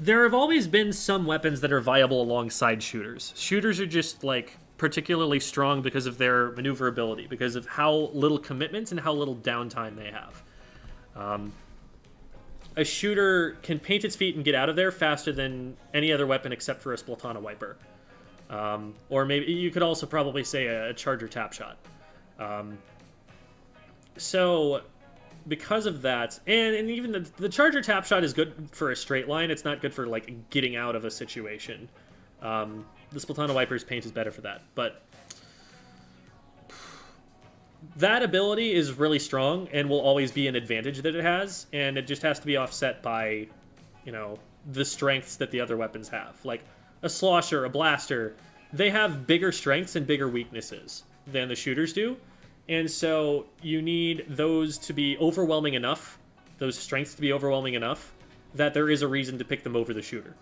There have always been some weapons that are viable alongside shooters. Shooters are just, like, particularly strong because of their maneuverability, because of how little commitment and how little downtime they have. A shooter can paint its feet and get out of there faster than any other weapon except for a Splatana Wiper. Or maybe you could also probably say a Charger Tap Shot. So, because of that, and even the Charger Tap Shot is good for a straight line, it's not good for, like, getting out of a situation. The Splatana Wiper's paint is better for that, but that ability is really strong and will always be an advantage that it has, and it just has to be offset by, the strengths that the other weapons have. Like, a Slosher, a Blaster, they have bigger strengths and bigger weaknesses than the shooters do, and so you need those to be overwhelming enough, those strengths to be overwhelming enough, that there is a reason to pick them over the shooter.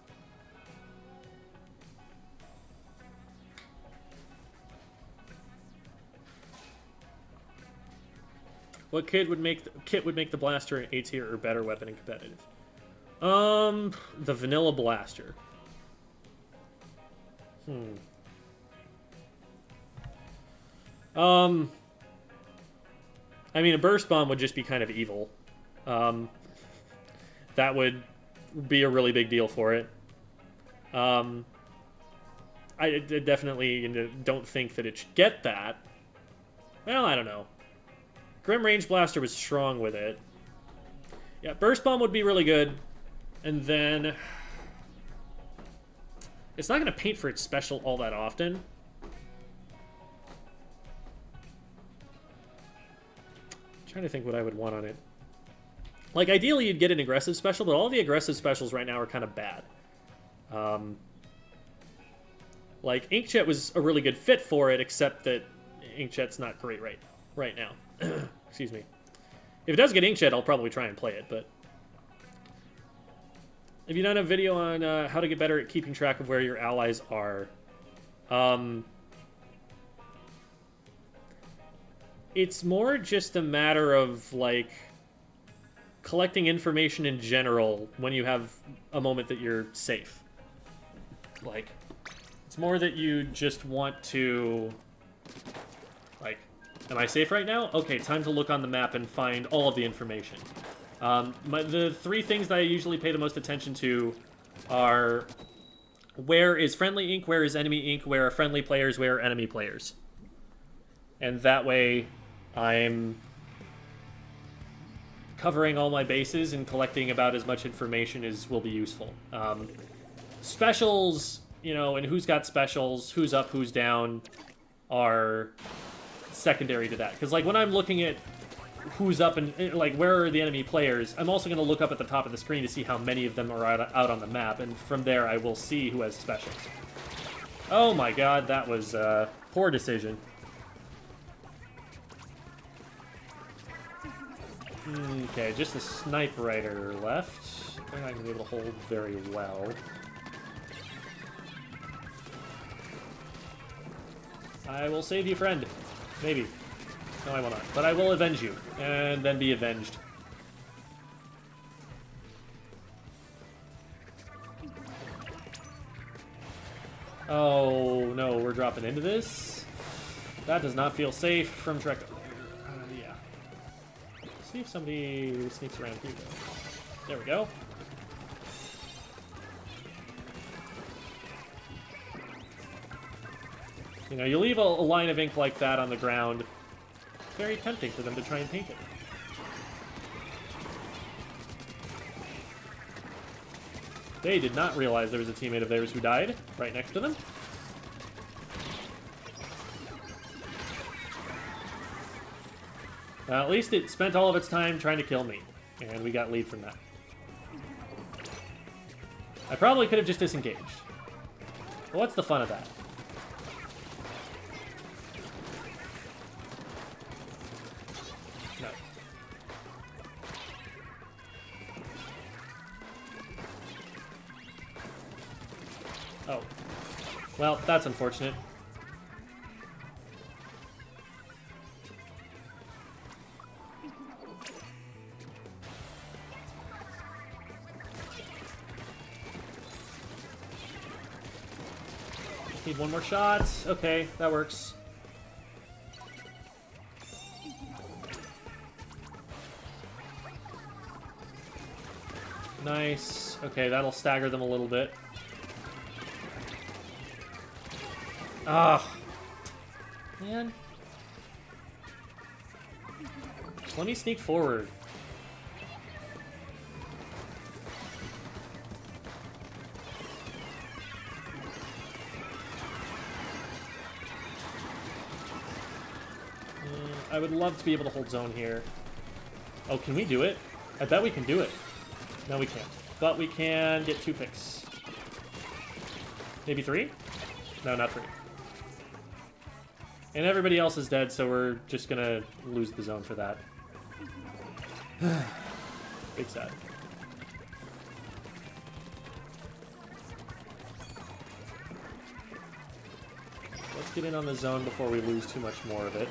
What kit would make the blaster an A tier or better weapon in competitive? The vanilla blaster. I mean, a burst bomb would just be kind of evil. That would be a really big deal for it. I definitely don't think that it should get that. Well, I don't know. Grim Range Blaster was strong with it. Yeah, Burst Bomb would be really good. And then... It's not going to paint for its special all that often. I'm trying to think what I would want on it. Like, ideally you'd get an aggressive special, but all the aggressive specials right now are kind of bad. Like, Inkjet was a really good fit for it, except that Inkjet's not great right now. Excuse me. If it does get Inkjet, I'll probably try and play it, but... Have you done a video on how to get better at keeping track of where your allies are? It's more just a matter of, like, collecting information in general when you have a moment that you're safe. Like, it's more that you just want to... Like, am I safe right now? Okay, time to look on the map and find all of the information. The three things that I usually pay the most attention to are where is friendly ink, where is enemy ink, where are friendly players, where are enemy players. And that way, I'm covering all my bases and collecting about as much information as will be useful. Specials, you know, and who's got specials, who's up, who's down, are secondary to that. Because, like, when I'm looking at who's up and, like, where are the enemy players, I'm also going to look up at the top of the screen to see how many of them are out on the map, and from there I will see who has specials. Oh my god, that was a poor decision. Okay, just a sniper rider left. They're not going to be able to hold very well. I will save you, friend. Maybe. No, I will not. But I will avenge you, and then be avenged. Oh, no, we're dropping into this? That does not feel safe from Trek. Yeah. Let's see if somebody sneaks around here, though. There we go. You know, you leave a line of ink like that on the ground, it's very tempting for them to try and paint it. They did not realize there was a teammate of theirs who died right next to them. At least it spent all of its time trying to kill me, and we got lead from that. I probably could have just disengaged. But what's the fun of that? No. Oh. Well, that's unfortunate. Need one more shot. Okay, that works. Nice. Okay, that'll stagger them a little bit. Ah, man. Let me sneak forward. I would love to be able to hold zone here. Oh, can we do it? I bet we can do it. No, we can't. But we can get 2 picks. Maybe 3? No, not 3. And everybody else is dead, so we're just gonna lose the zone for that. Big sad. Let's get in on the zone before we lose too much more of it.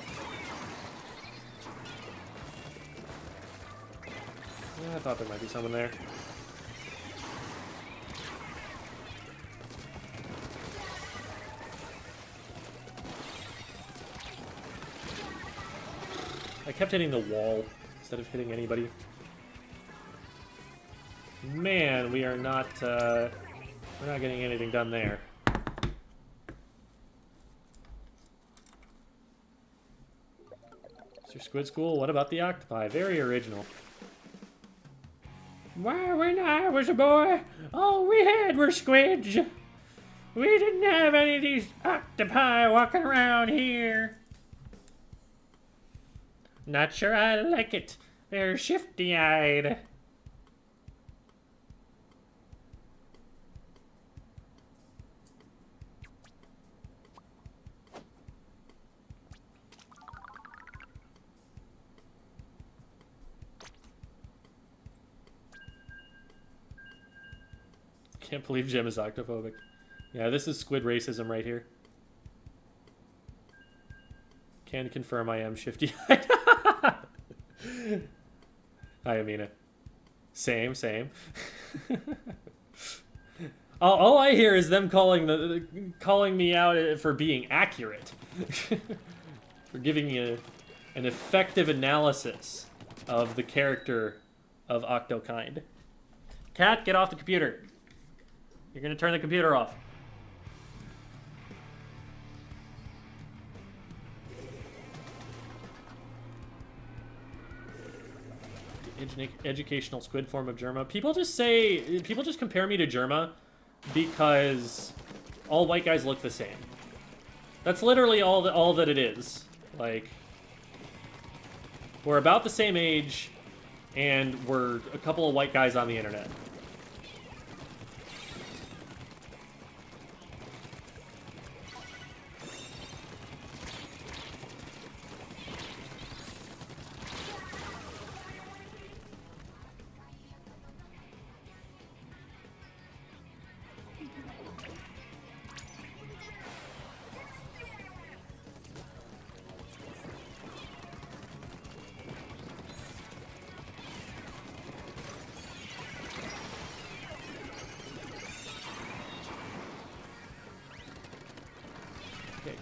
thought there might be someone there. I kept hitting the wall instead of hitting anybody. Man, we're not getting anything done there. Mr. Squid School, what about the octopi? Very original. Why, when I was a boy, all we had were squids. We didn't have any of these octopi walking around here. Not sure I like it. They're shifty-eyed. Can't believe Jim is octophobic. Yeah, this is squid racism right here. Can confirm I am shifty-eyed. Hi, Amina. Same. all I hear is them calling me out for being accurate. For giving me an effective analysis of the character of Octokind. Cat, get off the computer. You're gonna turn the computer off. Educational squid form of Germa. People just compare me to Germa because all white guys look the same. That's literally all that it is. Like, we're about the same age, and we're a couple of white guys on the internet.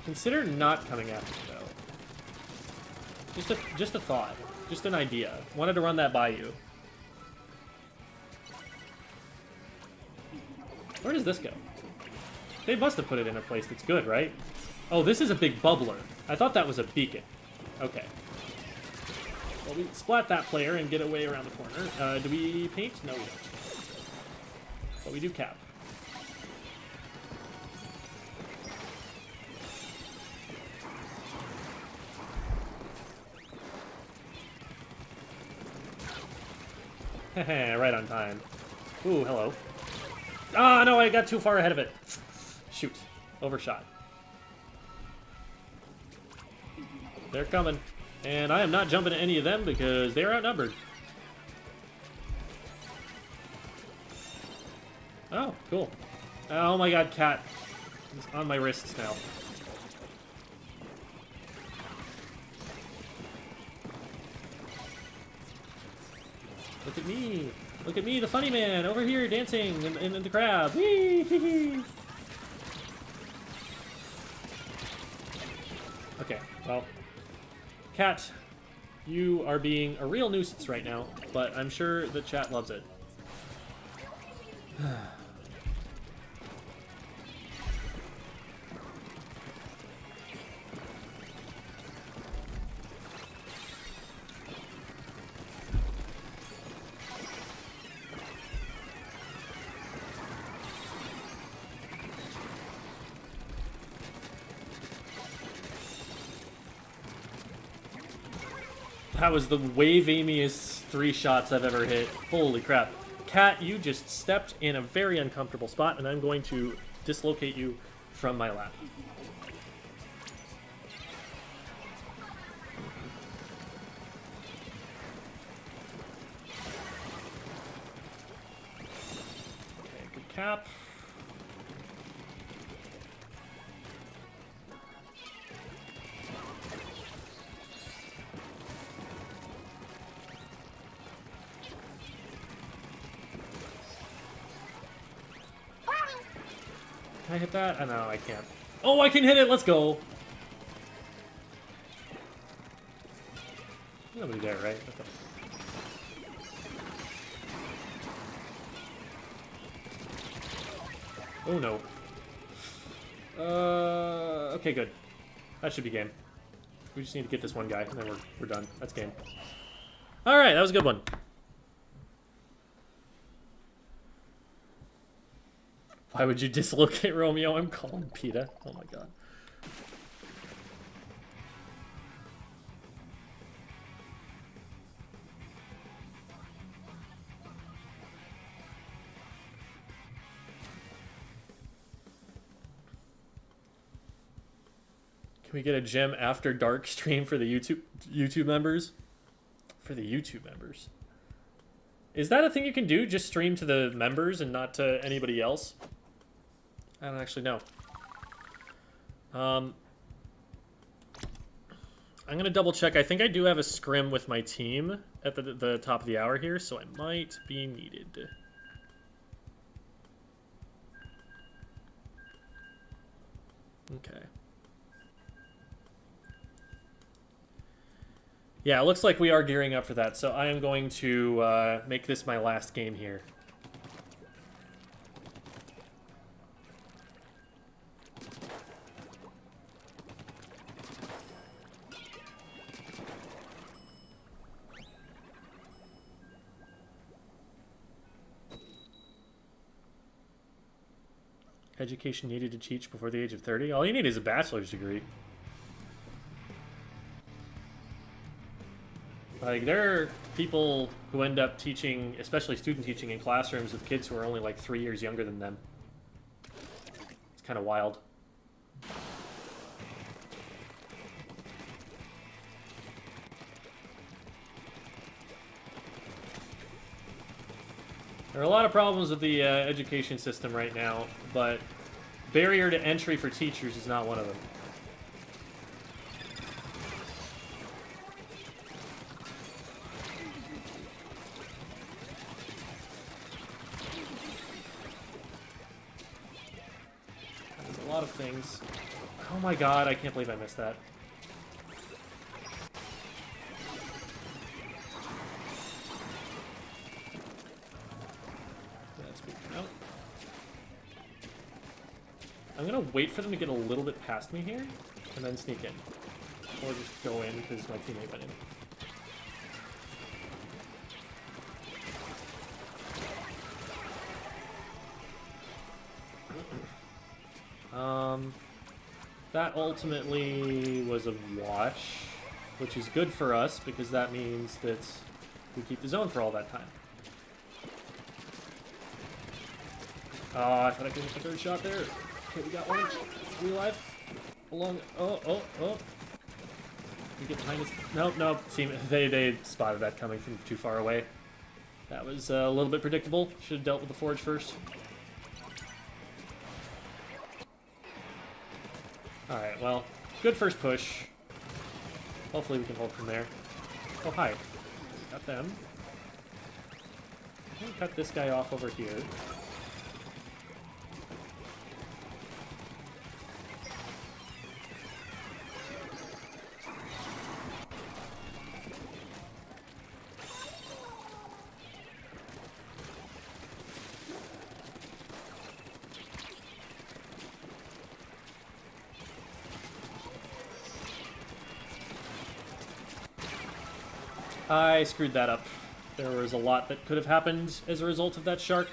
Consider not coming after me, though. Just a thought. Just an idea. Wanted to run that by you. Where does this go? They must have put it in a place that's good, right? Oh, this is a big bubbler. I thought that was a beacon. Okay. Well, we splat that player and get away around the corner. Do we paint? No, we don't. But we do cap. Right on time. Ooh, hello. Ah, no, I got too far ahead of it. Shoot. Overshot. They're coming. And I am not jumping at any of them because they're outnumbered. Oh, cool. Oh my god, cat. He's on my wrists now. Look at me! Look at me, the funny man, over here dancing in the crowd. Whee! Okay, well, Cat, you are being a real nuisance right now, but I'm sure the chat loves it. That was the wavamiest 3 shots I've ever hit. Holy crap. Cat, you just stepped in a very uncomfortable spot, and I'm going to dislocate you from my lap. Okay, good cap. Can I hit that? Oh, no, I can't. Oh, I can hit it! Let's go! Nobody there, right? Okay. Oh, no. Okay, good. That should be game. We just need to get this one guy, and then we're done. That's game. Alright, that was a good one. Why would you dislocate Romeo? I'm calling PETA. Oh my god. Can we get a gem after dark stream for the YouTube members? For the YouTube members. Is that a thing you can do? Just stream to the members and not to anybody else? I don't actually know. I'm gonna double check. I think I do have a scrim with my team at the top of the hour here, so I might be needed. Okay. Yeah, it looks like we are gearing up for that, so I am going to make this my last game here. Education needed to teach before the age of 30? All you need is a bachelor's degree. Like, there are people who end up teaching, especially student teaching in classrooms with kids who are only like 3 years younger than them. It's kind of wild. There are a lot of problems with the education system right now, but barrier to entry for teachers is not one of them. There's a lot of things. Oh my god, I can't believe I missed that. I'm gonna wait for them to get a little bit past me here, and then sneak in. Or just go in, because my teammate went in. That ultimately was a wash, which is good for us, because that means that we keep the zone for all that time. Oh, I thought I could hit the third shot there. Okay, we got one. We alive? Along. Oh. We get behind us. Nope. See, they spotted that coming from too far away. That was a little bit predictable. Should have dealt with the forge first. Alright, well, good first push. Hopefully we can hold from there. Oh, hi. Got them. I'm gonna cut this guy off over here. I screwed that up. There was a lot that could have happened as a result of that shark,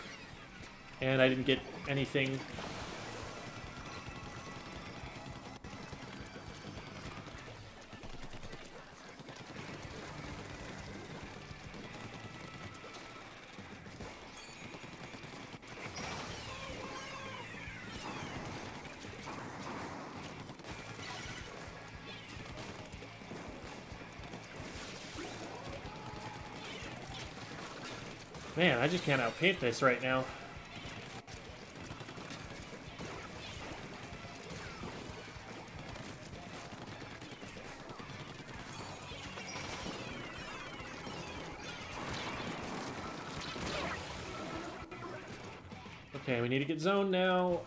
and I didn't get anything. Man, I just can't outpaint this right now. Okay, we need to get zoned now.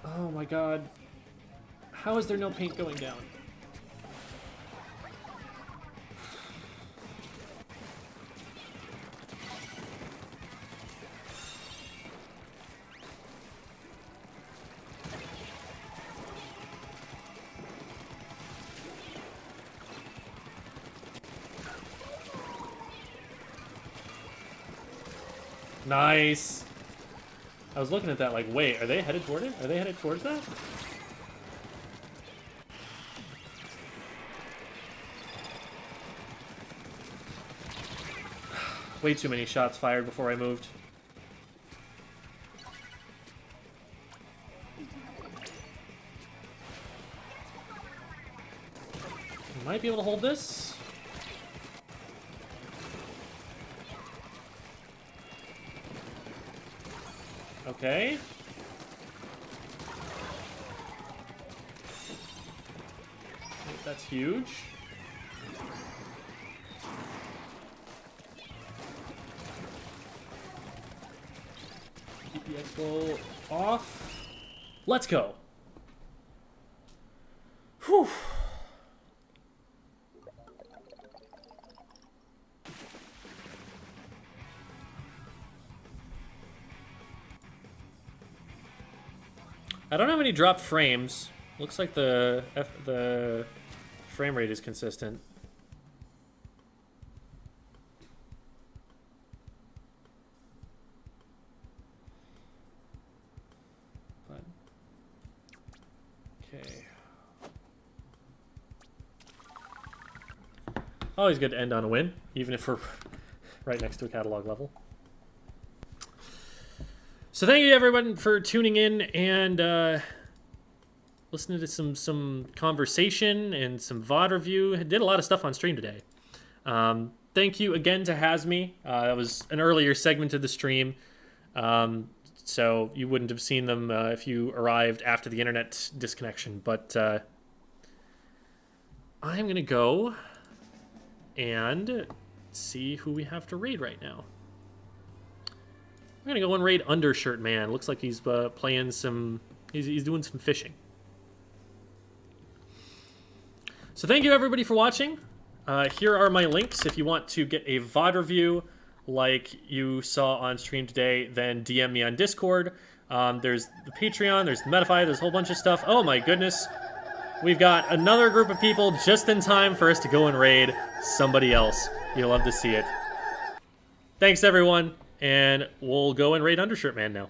Oh my god. How is there no paint going down? Nice. I was looking at that like, wait, are they headed toward it? Are they headed towards that? Way too many shots fired before I moved. Might be able to hold this. Okay. That's huge. Keep the X-Bow off. Let's go. Whew. I don't have any dropped frames. Looks like the frame rate is consistent. But okay. Always good to end on a win, even if we're right next to a catalog level. So thank you everyone for tuning in and listening to some conversation and some VOD review. I did a lot of stuff on stream today. Thank you again to Hazmy. That was an earlier segment of the stream, so you wouldn't have seen them if you arrived after the internet disconnection. But I'm gonna go and see who we have to raid right now. I'm gonna go and raid Undershirt Man. Looks like he's playing some. He's doing some fishing. So thank you everybody for watching. Here are my links if you want to get a VOD review like you saw on stream today. Then DM me on Discord. There's the Patreon. There's the Metafy. There's a whole bunch of stuff. Oh my goodness, we've got another group of people just in time for us to go and raid somebody else. You'll love to see it. Thanks everyone. And we'll go and raid Undershirt Man now.